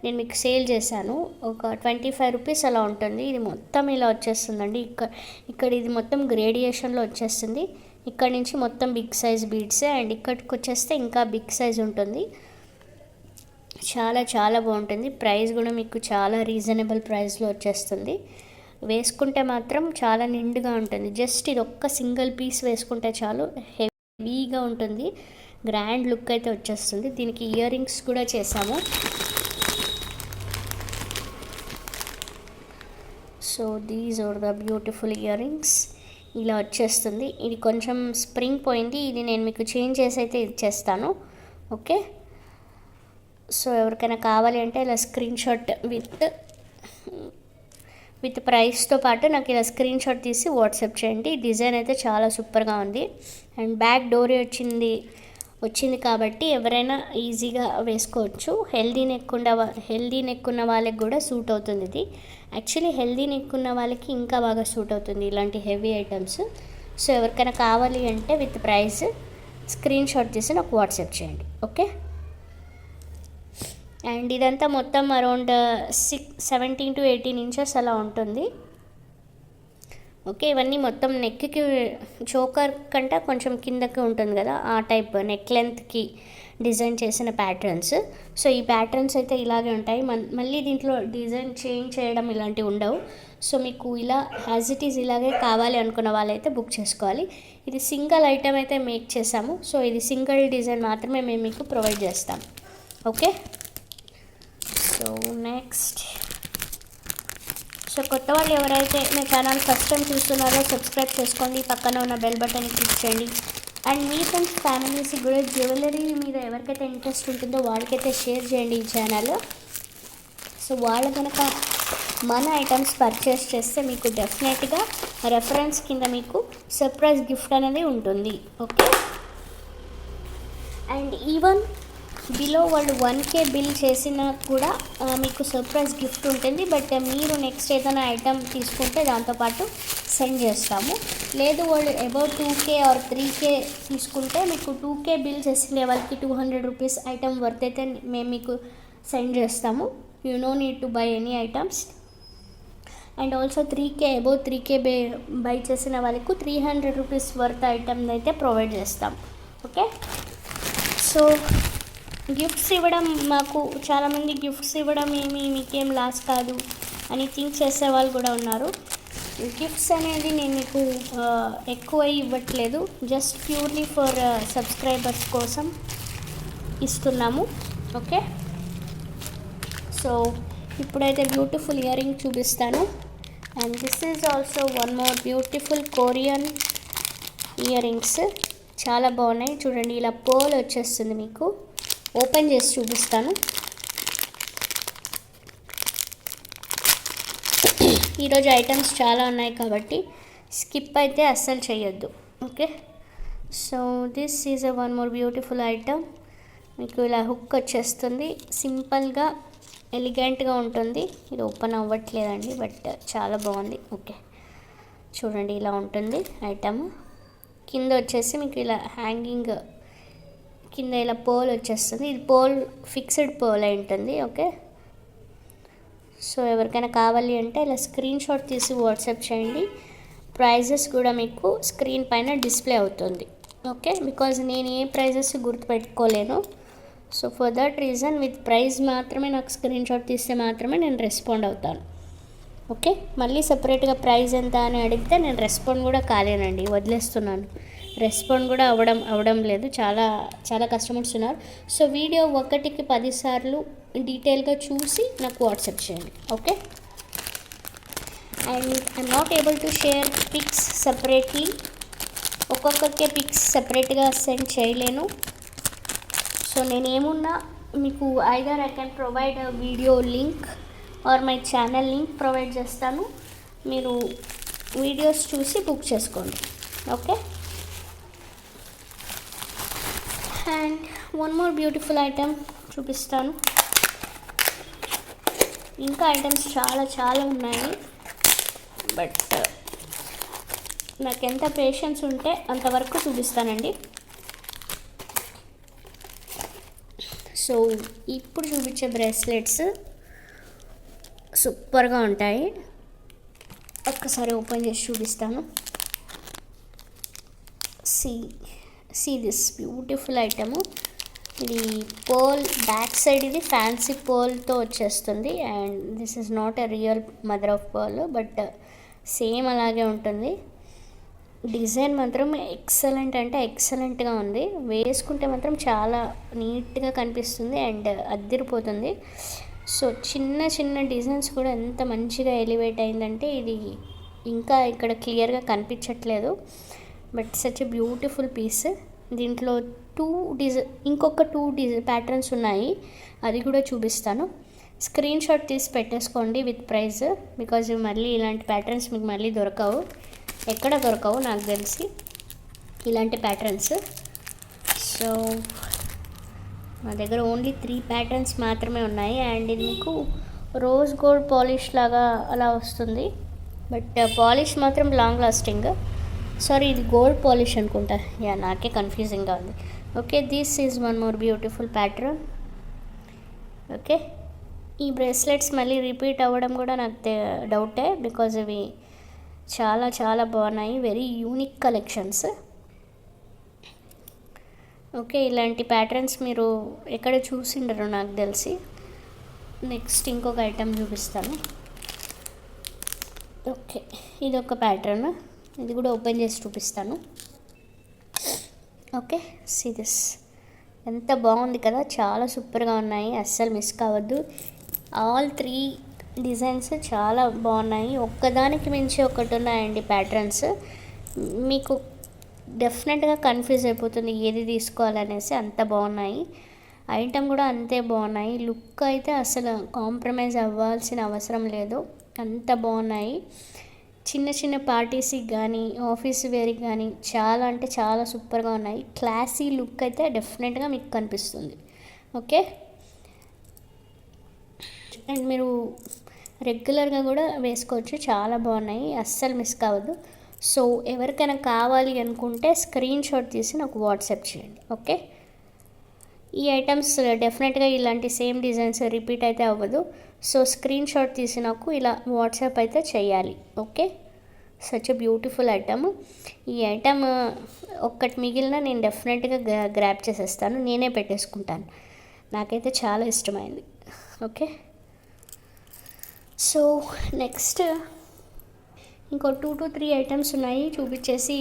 నేను మీకు సేల్ చేశాను. ఒక 25 రూపీస్ అలా ఉంటుంది. ఇది మొత్తం ఇలా వచ్చేస్తుందండి. ఇక్కడ ఇది మొత్తం గ్రేడియేషన్లో వచ్చేస్తుంది. ఇక్కడ నుంచి మొత్తం బిగ్ సైజ్ బీడ్స్ అండ్ ఇక్కడికి వచ్చేస్తే ఇంకా బిగ్ సైజ్ ఉంటుంది. చాలా చాలా బాగుంటుంది. ప్రైస్ కూడా మీకు చాలా రీజనబుల్ ప్రైస్లో వచ్చేస్తుంది. వేసుకుంటే మాత్రం చాలా నిండుగా ఉంటుంది. జస్ట్ ఇది ఒక్క సింగిల్ పీస్ వేసుకుంటే చాలు, హెవీగా ఉంటుంది, గ్రాండ్ లుక్ అయితే వచ్చేస్తుంది. దీనికి ఇయర్ రింగ్స్ కూడా చేసాము. So these are the beautiful earrings. ఇలా వచ్చేస్తుంది. ఇది కొంచెం స్ప్రింగ్ పోయింది, ఇది నేను మీకు చేంజ్ చేసి అయితే ఇచ్చేస్తాను. ఓకే, సో ఎవరికైనా కావాలి అంటే ఇలా స్క్రీన్ షాట్ విత్ ప్రైస్తో పాటు నాకు ఇలా స్క్రీన్ షాట్ తీసి వాట్సాప్ చేయండి. డిజైన్ అయితే చాలా సూపర్గా ఉంది అండ్ బ్యాక్ డోరీ వచ్చింది కాబట్టి ఎవరైనా ఈజీగా వేసుకోవచ్చు. హెల్దీ నెక్ ఉన్న వాళ్ళకి కూడా సూట్ అవుతుంది. ఇది యాక్చువల్లీ హెల్దీ నెక్ ఉన్న వాళ్ళకి ఇంకా బాగా సూట్ అవుతుంది ఇలాంటి హెవీ ఐటమ్స్. సో ఎవరికైనా కావాలి అంటే విత్ ప్రైస్ స్క్రీన్ షాట్ తీసి నాకు వాట్సాప్ చేయండి. ఓకే, అండ్ ఇదంతా మొత్తం అరౌండ్ 17 to 18 inches అలా ఉంటుంది. ఓకే, ఇవన్నీ మొత్తం నెక్కి చోకర్ కంటే కొంచెం కిందకి ఉంటుంది కదా, ఆ టైప్ నెక్ లెంత్కి డిజైన్ చేసిన ప్యాటర్న్స్. సో ఈ ప్యాటర్న్స్ అయితే ఇలాగే ఉంటాయి. మళ్ళీ దీంట్లో డిజైన్ చేంజ్ చేయడం ఇలాంటివి ఉండవు. సో మీకు ఇలా యాజ్ ఇట్ ఈజ్ ఇలాగే కావాలి అనుకున్న వాళ్ళైతే బుక్ చేసుకోవాలి. ఇది సింగిల్ ఐటమ్ అయితే మేక్ చేసాము. సో ఇది సింగిల్ డిజైన్ మాత్రమే మేము మీకు ప్రొవైడ్ చేస్తాం. ఓకే, సో నెక్స్ట్, సో కొత్త వాళ్ళు ఎవరైతే మీ ఛానల్ ఫస్ట్ టైం చూస్తున్నారో సబ్స్క్రైబ్ చేసుకోండి, పక్కన ఉన్న బెల్ బటన్ క్లిక్ చేయండి. అండ్ మీ ఫ్రెండ్స్ ఫ్యామిలీస్కి కూడా జ్యువెలరీ మీద ఎవరికైతే ఇంట్రెస్ట్ ఉంటుందో వాళ్ళకైతే షేర్ చేయండి ఈ ఛానల్. సో వాళ్ళు కనుక మన ఐటమ్స్ పర్చేస్ చేస్తే మీకు డెఫినెట్గా రెఫరెన్స్ కింద మీకు సర్ప్రైజ్ గిఫ్ట్ అనేది ఉంటుంది. ఓకే, అండ్ ఈవెన్ బిలో వాళ్ళు 1K బిల్ చేసినా కూడా మీకు సర్ప్రైజ్ గిఫ్ట్ ఉంటుంది. బట్ మీరు నెక్స్ట్ ఏదైనా ఐటమ్ తీసుకుంటే దాంతోపాటు సెండ్ చేస్తాము. లేదు వాళ్ళు అబౌట్ 2K or 3K తీసుకుంటే మీకు 2K బిల్ చేసిన వాళ్ళకి 200 రూపీస్ ఐటమ్ వర్త్ అయితే మేము మీకు సెండ్ చేస్తాము. You know need to buy any items. And also 3K about 3K by చేసిన వాళ్ళకు 300 రూపీస్ వర్త్ ఐటమ్ అయితే ప్రొవైడ్ చేస్తాం. ఓకే, సో గిఫ్ట్స్ ఇవ్వడం, మాకు చాలామంది గిఫ్ట్స్ ఇవ్వడం మీకేం లాస్ కాదు అని థింక్ చేసే వాళ్ళు కూడా ఉన్నారు. గిఫ్ట్స్ అనేది నేను మీకు ఎక్కువ ఇవ్వట్లేదు, జస్ట్ ప్యూర్లీ ఫర్ సబ్స్క్రైబర్స్ కోసం ఇస్తున్నాము. ఓకే, సో ఇప్పుడైతే బ్యూటిఫుల్ ఇయర్ రింగ్ చూపిస్తాను. And this is also one more beautiful Korean ear rings. చాలా బాగున్నాయి చూడండి. ఇలా పర్ల్ వచ్చేస్తుంది, మీకు ఓపెన్ చేసి చూపిస్తాను. ఈరోజు ఐటమ్స్ చాలా ఉన్నాయి కాబట్టి స్కిప్ అయితే అస్సలు చేయొద్దు. Okay, so this is one more beautiful item. మీకు ఇలా హుక్ వచ్చేస్తుంది, సింపుల్గా ఎలిగెంట్గా ఉంటుంది. ఇది ఓపెన్ అవ్వట్లేదండి, బట్ చాలా బాగుంది. ఓకే, చూడండి ఇలా ఉంటుంది ఐటమ్. కింద వచ్చేసి మీకు ఇలా హ్యాంగింగ్ కింద ఇలా పోల్ వచ్చేస్తుంది. ఇది పోల్ ఫిక్స్డ్ పోల్ అయి ఉంటుంది. ఓకే, సో ఎవరికైనా కావాలి అంటే ఇలా స్క్రీన్ షాట్ తీసి వాట్సాప్ చేయండి. ప్రైజెస్ కూడా మీకు స్క్రీన్ పైన డిస్ప్లే అవుతుంది. ఓకే, బికాజ్ నేను ఏ ప్రైజెస్ గుర్తుపెట్టుకోలేను. So for that reason with price మాత్రమే నాకు స్క్రీన్ షాట్ తీస్తే మాత్రమే నేను రెస్పాండ్ అవుతాను. ఓకే, మళ్ళీ సపరేట్గా ప్రైస్ ఎంత అని అడిగితే నేను రెస్పాండ్ కూడా కాలేనండి, వదిలేస్తున్నాను. రెస్పాండ్ కూడా అవ్వడం లేదు. చాలా కస్టమర్స్ ఉన్నారు. సో వీడియో 1కి 10 సార్లు డీటెయిల్గా చూసి నాకు వాట్సాప్ చేయండి. Okay, and I'm not able to share pics separately. ఒక్కొక్కరికే పిక్స్ సపరేట్గా సెండ్ చేయలేను. సో నేనేమున్నా మీకు either I can provide video link or my channel link provide చేస్తాను. మీరు వీడియోస్ చూసి బుక్ చేసుకోండి. Okay, and one more beautiful item చూపిస్తాను. ఇంకా ఐటమ్స్ చాలా ఉన్నాయి, బట్ నాకు ఎంత పేషెన్స్ ఉంటే అంతవరకు చూపిస్తానండి. సో ఇప్పుడు చూపించే బ్రేస్లెట్స్ సూపర్గా ఉంటాయి. ఒక్కసారి ఓపెన్ చేసి చూపిస్తాను. See this beautiful item. ఇది పర్ల్ బ్యాక్ సైడ్, ఇది ఫ్యాన్సీ పర్ల్తో వచ్చేస్తుంది. And this is not a real mother of pearl, but same అలాగే ఉంటుంది. డిజైన్ మాత్రం ఎక్సలెంట్ అంటే ఎక్సలెంట్గా ఉంది. వేసుకుంటే మాత్రం చాలా నీట్గా కనిపిస్తుంది అండ్ అద్దిరిపోతుంది. సో చిన్న చిన్న డిజైన్స్ కూడా ఎంత మంచిగా ఎలివేట్ అయిందంటే ఇది ఇంకా ఇక్కడ క్లియర్గా కనిపించట్లేదు. But such a beautiful piece. దీంట్లో ఇంకొక టూ ప్యాటర్న్స్ ఉన్నాయి, అది కూడా చూపిస్తాను. స్క్రీన్ షాట్ తీసి పెట్టేసుకోండి విత్ ప్రైస్, బికాజ్ మళ్ళీ ఇలాంటి ప్యాటర్న్స్ మీకు మళ్ళీ దొరకవు, ఎక్కడ దొరకవు నాకు తెలిసి ఇలాంటి ప్యాటర్న్స్. సో మా దగ్గర ఓన్లీ 3 ప్యాటర్న్స్ మాత్రమే ఉన్నాయి. అండ్ ఇది మీకు రోజ్ గోల్డ్ పాలిష్ లాగా అలా వస్తుంది, బట్ పాలిష్ మాత్రం లాంగ్ లాస్టింగ్. సారీ, ఇది గోల్డ్ పాలిష్ అనుకుంటా. యా, నాకే కన్ఫ్యూజింగ్గా ఉంది. Okay, this is one more beautiful pattern. Okay, ఈ బ్రేస్లెట్స్ మళ్ళీ రిపీట్ అవ్వడం కూడా నాకు డౌటే, బికాజ్ ఇవి చాలా చాలా బాగున్నాయి. Very unique collections. ఓకే, ఇలాంటి ప్యాటర్న్స్ మీరు ఎక్కడ చూసిండరు నాకు తెలిసి. నెక్స్ట్ ఇంకొక ఐటెం చూపిస్తాను. ఓకే, ఇది ఒక ప్యాటర్న్, ఇది కూడా ఓపెన్ చేసి చూపిస్తాను. Okay, see this. ఎంత బాగుంది కదా, చాలా సూపర్గా ఉన్నాయి, అస్సలు మిస్ కావద్దు. ఆల్ 3 డిజైన్స్ చాలా బాగున్నాయి, ఒక్కదానికి మించి ఒకటి ఉన్నాయండి ప్యాటర్న్స్. మీకు డెఫినెట్గా కన్ఫ్యూజ్ అయిపోతుంది ఏది తీసుకోవాలనేసి, అంత బాగున్నాయి. ఐటమ్ కూడా అంతే బాగున్నాయి. లుక్ అయితే అసలు కాంప్రమైజ్ అవ్వాల్సిన అవసరం లేదు, అంత బాగున్నాయి. చిన్న చిన్న పార్టీస్కి కానీ ఆఫీస్ వేర్కి కానీ చాలా అంటే చాలా సూపర్గా ఉన్నాయి. క్లాసీ లుక్ అయితే డెఫినెట్గా మీకు కనిపిస్తుంది. ఓకే, అండ్ మీరు రెగ్యులర్గా కూడా వేసుకోవచ్చు, చాలా బాగున్నాయి, అస్సలు మిస్ కావద్దు. సో ఎవరికైనా కావాలి అనుకుంటే స్క్రీన్ షాట్ తీసి నాకు వాట్సాప్ చేయండి. ఓకే, ఈ ఐటమ్స్ డెఫినెట్గా ఇలాంటి సేమ్ డిజైన్స్ రిపీట్ అయితే అవ్వదు. సో స్క్రీన్ షాట్ తీసి నాకు ఇలా వాట్సాప్ అయితే చేయాలి. Okay, such a beautiful item. ఈ ఐటమ్ ఒక్కటి మిగిలిన నేను డెఫినెట్గా గ్రాప్ చేసేస్తాను, నేనే పెట్టేసుకుంటాను, నాకైతే చాలా ఇష్టమైంది. ఓకే, సో నెక్స్ట్ ఇంకో 2 to 3 ఐటమ్స్ ఉన్నాయి, చూపించేసి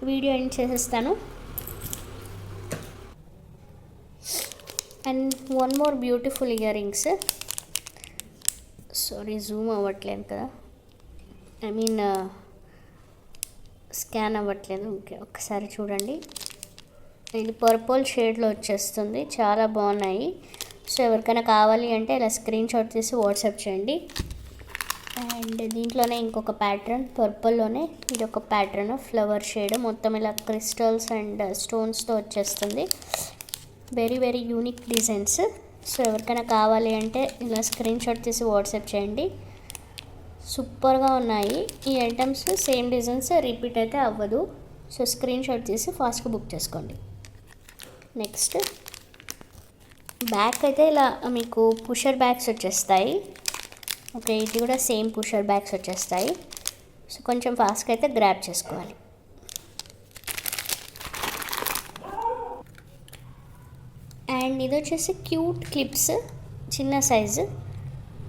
వీడియో ఎండ్ చేసేస్తాను. And one more beautiful ear rings. Sorry, Zoom అవ్వట్లేదు కదా, ఐ మీన్ స్కాన్ అవ్వట్లేదు. ఓకే, ఒక్కసారి చూడండి. ఇది పర్పుల్ షేడ్లో వచ్చేస్తుంది, చాలా బాగున్నాయి. సో ఎవరికైనా కావాలి అంటే ఇలా స్క్రీన్ షాట్ తీసి వాట్సాప్ చేయండి. అండ్ దీంట్లోనే ఇంకొక ప్యాటర్న్ పర్పుల్లోనే, ఇది ఒక ప్యాటర్న్ ఫ్లవర్ షేడ్, మొత్తం ఇలా క్రిస్టల్స్ అండ్ స్టోన్స్తో వచ్చేస్తుంది. Very very unique designs. So ఎవరికైనా కావాలి అంటే ఇలా స్క్రీన్ షాట్ తీసి వాట్సాప్ చేయండి, సూపర్గా ఉన్నాయి. ఈ ఐటమ్స్ సేమ్ డిజైన్స్ రిపీట్ అయితే అవ్వదు. సో స్క్రీన్ షాట్ తీసి ఫాస్ట్గా బుక్ చేసుకోండి. నెక్స్ట్ బ్యాక్ అయితే ఇలా మీకు పుషర్ బ్యాగ్స్ వచ్చేస్తాయి. ఓకే, ఇది కూడా సేమ్ పుషర్ బ్యాగ్స్ వచ్చేస్తాయి. సో కొంచెం ఫాస్ట్గా అయితే గ్రాబ్ చేసుకోవాలి. అండ్ ఇది వచ్చేసి క్యూట్ క్లిప్స్, చిన్న సైజు,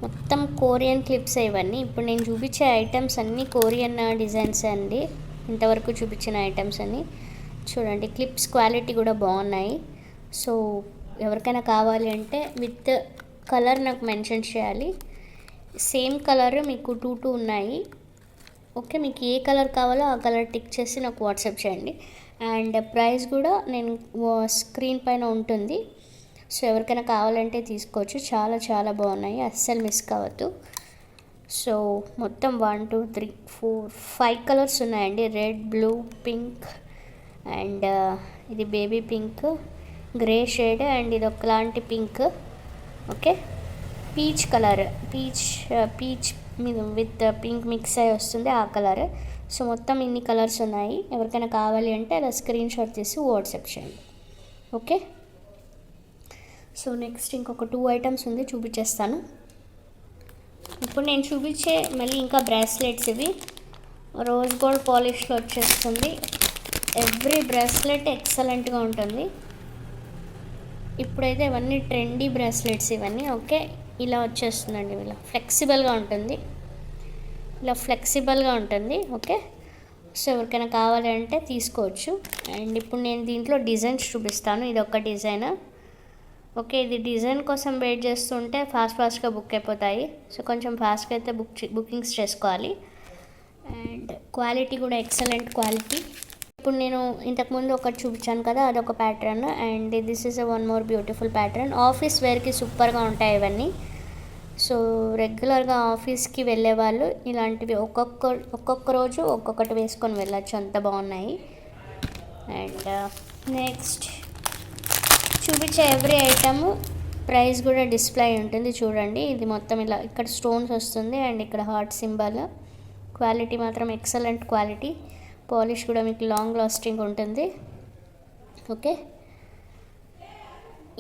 మొత్తం కొరియన్ క్లిప్స్ ఇవన్నీ. ఇప్పుడు నేను చూపించే ఐటమ్స్ అన్నీ కొరియన్ డిజైన్స్ అండి, ఇంతవరకు చూపించిన ఐటమ్స్ అన్నీ. చూడండి, క్లిప్స్ క్వాలిటీ కూడా బాగున్నాయి. సో ఎవరికైనా కావాలి అంటే విత్ కలర్ నాకు మెన్షన్ చేయాలి. సేమ్ కలర్ మీకు 2 ఉన్నాయి. ఓకే, మీకు ఏ కలర్ కావాలో ఆ కలర్ టిక్ చేసి నాకు వాట్సాప్ చేయండి. అండ్ ప్రైస్ కూడా నేను స్క్రీన్ పైన ఉంటుంది. సో ఎవరికైనా కావాలంటే తీసుకోవచ్చు, చాలా చాలా బాగున్నాయి, అస్సలు మిస్ కావద్దు. సో మొత్తం 1 2 3 4 5 కలర్స్ ఉన్నాయండి. రెడ్, బ్లూ, పింక్ అండ్ ఇది baby pink, grey shade and ఇది ఒకలాంటి pink. Okay, peach colour, peach with pink mix అయి వస్తుంది ఆ కలర్. సో మొత్తం ఇన్ని కలర్స్ ఉన్నాయి. ఎవరికైనా కావాలి అంటే అలా స్క్రీన్ షాట్ తీసి వాట్సాప్ చేయండి. ఓకే, సో నెక్స్ట్ ఇంకొక 2 ఐటమ్స్ ఉంది, చూపించేస్తాను. ఇప్పుడు నేను చూపించే మళ్ళీ ఇంకా బ్రాస్లెట్స్, ఇవి రోజ్ గోల్డ్ పాలిష్లో వచ్చేస్తుంది. ఎవ్రీ బ్రాస్లెట్ ఎక్సలెంట్గా ఉంటుంది. ఇప్పుడైతే ఇవన్నీ ట్రెండీ బ్రాస్లెట్స్ ఇవన్నీ. ఓకే, ఇలా వచ్చేస్తుందండి, ఇలా ఫ్లెక్సిబుల్గా ఉంటుంది. ఓకే, సో ఎవరికైనా కావాలి అంటే తీసుకోవచ్చు. అండ్ ఇప్పుడు నేను దీంట్లో డిజైన్స్ చూపిస్తాను. ఇది ఒక డిజైన్. ఓకే, ఇది డిజైన్ కోసం వెయిట్ చేస్తుంటే ఫాస్ట్గా బుక్ అయిపోతాయి. సో కొంచెం ఫాస్ట్గా అయితే బుకింగ్స్ చేసుకోవాలి. అండ్ క్వాలిటీ కూడా ఎక్సలెంట్ క్వాలిటీ. ఇప్పుడు నేను ఇంతకుముందు ఒకటి చూపించాను కదా, అదొక pattern. And this is one more beautiful pattern. Office వేర్కి సూపర్గా ఉంటాయి ఇవన్నీ. సో రెగ్యులర్గా ఆఫీస్కి వెళ్ళే వాళ్ళు ఇలాంటివి ఒక్కొక్క రోజు ఒక్కొక్కటి వేసుకొని వెళ్ళచ్చు, అంత బాగున్నాయి. అండ్ నెక్స్ట్ చూపించే ఎవ్రీ ఐటము ప్రైస్ కూడా డిస్ప్లే ఉంటుంది, చూడండి. ఇది మొత్తం ఇలా ఇక్కడ స్టోన్స్ వస్తుంది అండ్ ఇక్కడ హార్ట్ సింబల్. క్వాలిటీ మాత్రం ఎక్సలెంట్ క్వాలిటీ. పాలిష్ కూడా మీకు లాంగ్ లాస్టింగ్ ఉంటుంది. ఓకే,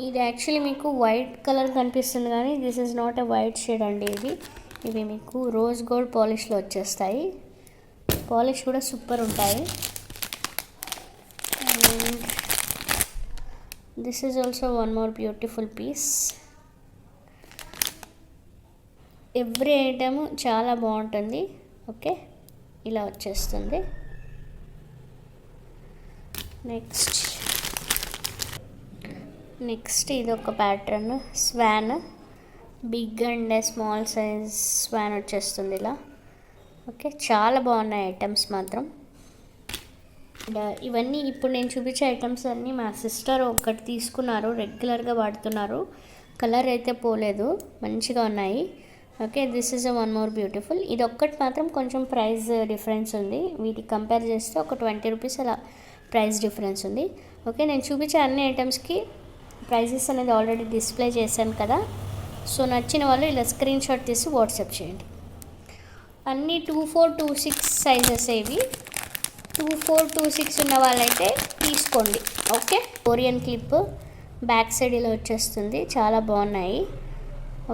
ఇది యాక్చువల్లీ మీకు వైట్ కలర్ కనిపిస్తుంది కానీ this is not a white shade అండి. ఇవి మీకు రోజ్ గోల్డ్ పాలిష్లో వచ్చేస్తాయి. పాలిష్ కూడా సూపర్ ఉంటాయి. And this is also one more beautiful piece. Every item చాలా బాగుంటుంది. ఓకే, ఇలా వచ్చేస్తుంది. నెక్స్ట్ ఇది ఒక pattern swan, big and small size swan వచ్చేస్తుంది ఇలా. ఓకే, చాలా బాగున్నాయి ఐటమ్స్ మాత్రం. అండ్ ఇవన్నీ ఇప్పుడు నేను చూపించే ఐటమ్స్ అన్నీ మా సిస్టర్ ఒకటి తీసుకున్నారు, రెగ్యులర్గా వాడుతున్నారు. కలర్ అయితే పోలేదు, మంచిగా ఉన్నాయి. Okay, this is one more beautiful. ఇది ఒక్కటి మాత్రం కొంచెం ప్రైస్ డిఫరెన్స్ ఉంది, వీటికి కంపేర్ చేస్తే ఒక 20 రూపీస్ అలా ప్రైస్ డిఫరెన్స్ ఉంది. ఓకే, నేను చూపించే అన్ని ఐటమ్స్కి ప్రైజెస్ అనేది ఆల్రెడీ డిస్ప్లే చేశాను కదా. సో నచ్చిన వాళ్ళు ఇలా స్క్రీన్ షాట్ తీసి వాట్సాప్ చేయండి. అన్నీ 24, 26 సైజెస్ ఇవి. 24, 26 ఉన్న వాళ్ళైతే తీసుకోండి. Okay, Korean clip back side ఇలా వచ్చేస్తుంది, చాలా బాగున్నాయి.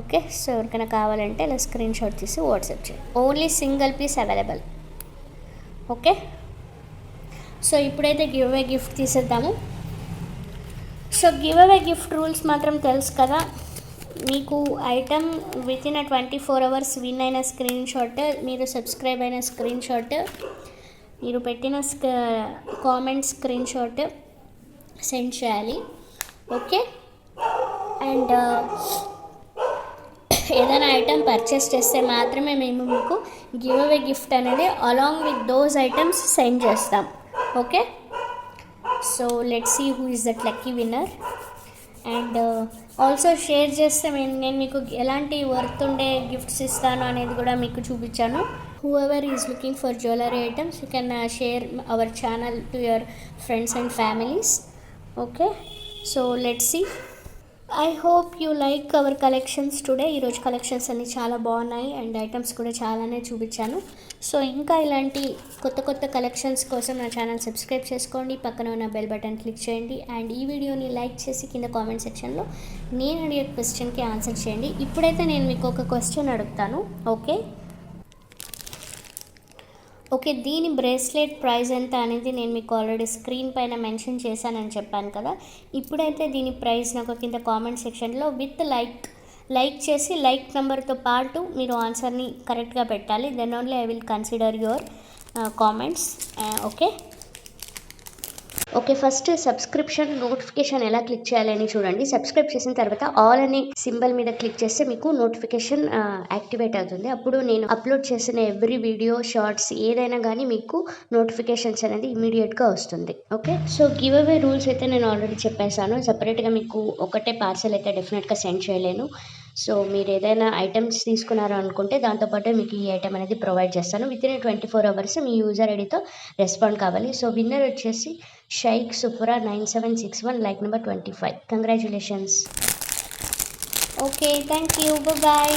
ఓకే, సో ఎవరికైనా కావాలంటే ఇలా స్క్రీన్ షాట్ తీసి వాట్సాప్ చేయండి. Only single piece available. Okay, so ఇప్పుడైతే గివ్ అవే గిఫ్ట్ తీసేద్దాము. So give away gift rules మాత్రం తెలుసు కదా మీకు. ఐటమ్ వితిన్ 24 అవర్స్ విన్ అయిన స్క్రీన్ షాట్, మీరు సబ్స్క్రైబ్ అయిన స్క్రీన్ షాట్, మీరు పెట్టిన కామెంట్ స్క్రీన్ షాట్ సెండ్ చేయాలి. ఓకే, అండ్ ఏదైనా ఐటమ్ పర్చేస్ చేస్తే మాత్రమే మేము మీకు గివ్ అవే గిఫ్ట్ అనేది along with those items send చేస్తాం. Okay, so let's see who is that lucky winner. And also share చేస్తే నేను మీకు ఎలాంటి వర్త్ ఉండే గిఫ్ట్స్ ఇస్తాను అనేది కూడా మీకు చూపించాను. Whoever is looking for jewellery items you can share our channel to your friends and families. Okay, so let's see. I hope you like our collections today. ఈరోజు కలెక్షన్స్ అన్నీ చాలా బాగున్నాయి అండ్ ఐటమ్స్ కూడా చాలానే చూపించాను. So ఇంకా ఇలాంటి కొత్త కలెక్షన్స్ కోసం నా ఛానల్ సబ్స్క్రైబ్ చేసుకోండి, పక్కన ఉన్న బెల్ బటన్ క్లిక్ చేయండి అండ్ ఈ వీడియోని లైక్ చేసి కింద కామెంట్ సెక్షన్లో నేను అడిగే క్వశ్చన్కి ఆన్సర్ చేయండి. ఇప్పుడైతే నేను మీకు ఒక క్వశ్చన్ అడుగుతాను. ఓకే, దీని బ్రేస్లెట్ ప్రైస్ ఎంత అనేది నేను మీకు ఆల్రెడీ స్క్రీన్ పైన మెన్షన్ చేశానని చెప్పాను కదా. ఇప్పుడైతే దీని ప్రైస్ నాకు కింద కామెంట్ సెక్షన్లో విత్ లైక్ చేసి లైక్ నెంబర్తో పాటు మీరు ఆన్సర్ని కరెక్ట్గా పెట్టాలి. Then only I will consider your comments. Okay, first subscription notification ఎలా క్లిక్ చేయాలని చూడండి. సబ్స్క్రైబ్ చేసిన తర్వాత ఆల్ అనే సింబల్ మీద క్లిక్ చేస్తే మీకు నోటిఫికేషన్ యాక్టివేట్ అవుతుంది. అప్పుడు నేను అప్లోడ్ చేసిన ఎవ్రీ వీడియో, షార్ట్స్ ఏదైనా కానీ మీకు నోటిఫికేషన్స్ అనేది ఇమీడియట్గా వస్తుంది. ఓకే, సో గివ్ అవే రూల్స్ అయితే నేను ఆల్రెడీ చెప్పేశాను. సపరేట్గా మీకు ఒకటే పార్సల్ అయితే డెఫినెట్గా సెండ్ చేయలేను. సో మీరు ఏదైనా ఐటమ్స్ తీసుకున్నారు అనుకుంటే దాంతోపాటు మీకు ఈ ఐటమ్ అనేది ప్రొవైడ్ చేస్తాను. వితిన్ 24 అవర్స్ మీ యూజర్ ఐడితో రెస్పాండ్ కావాలి. సో విన్నర్ వచ్చేసి Shaik Sufra 9761 like number 25. Congratulations. Okay, thank you, bye.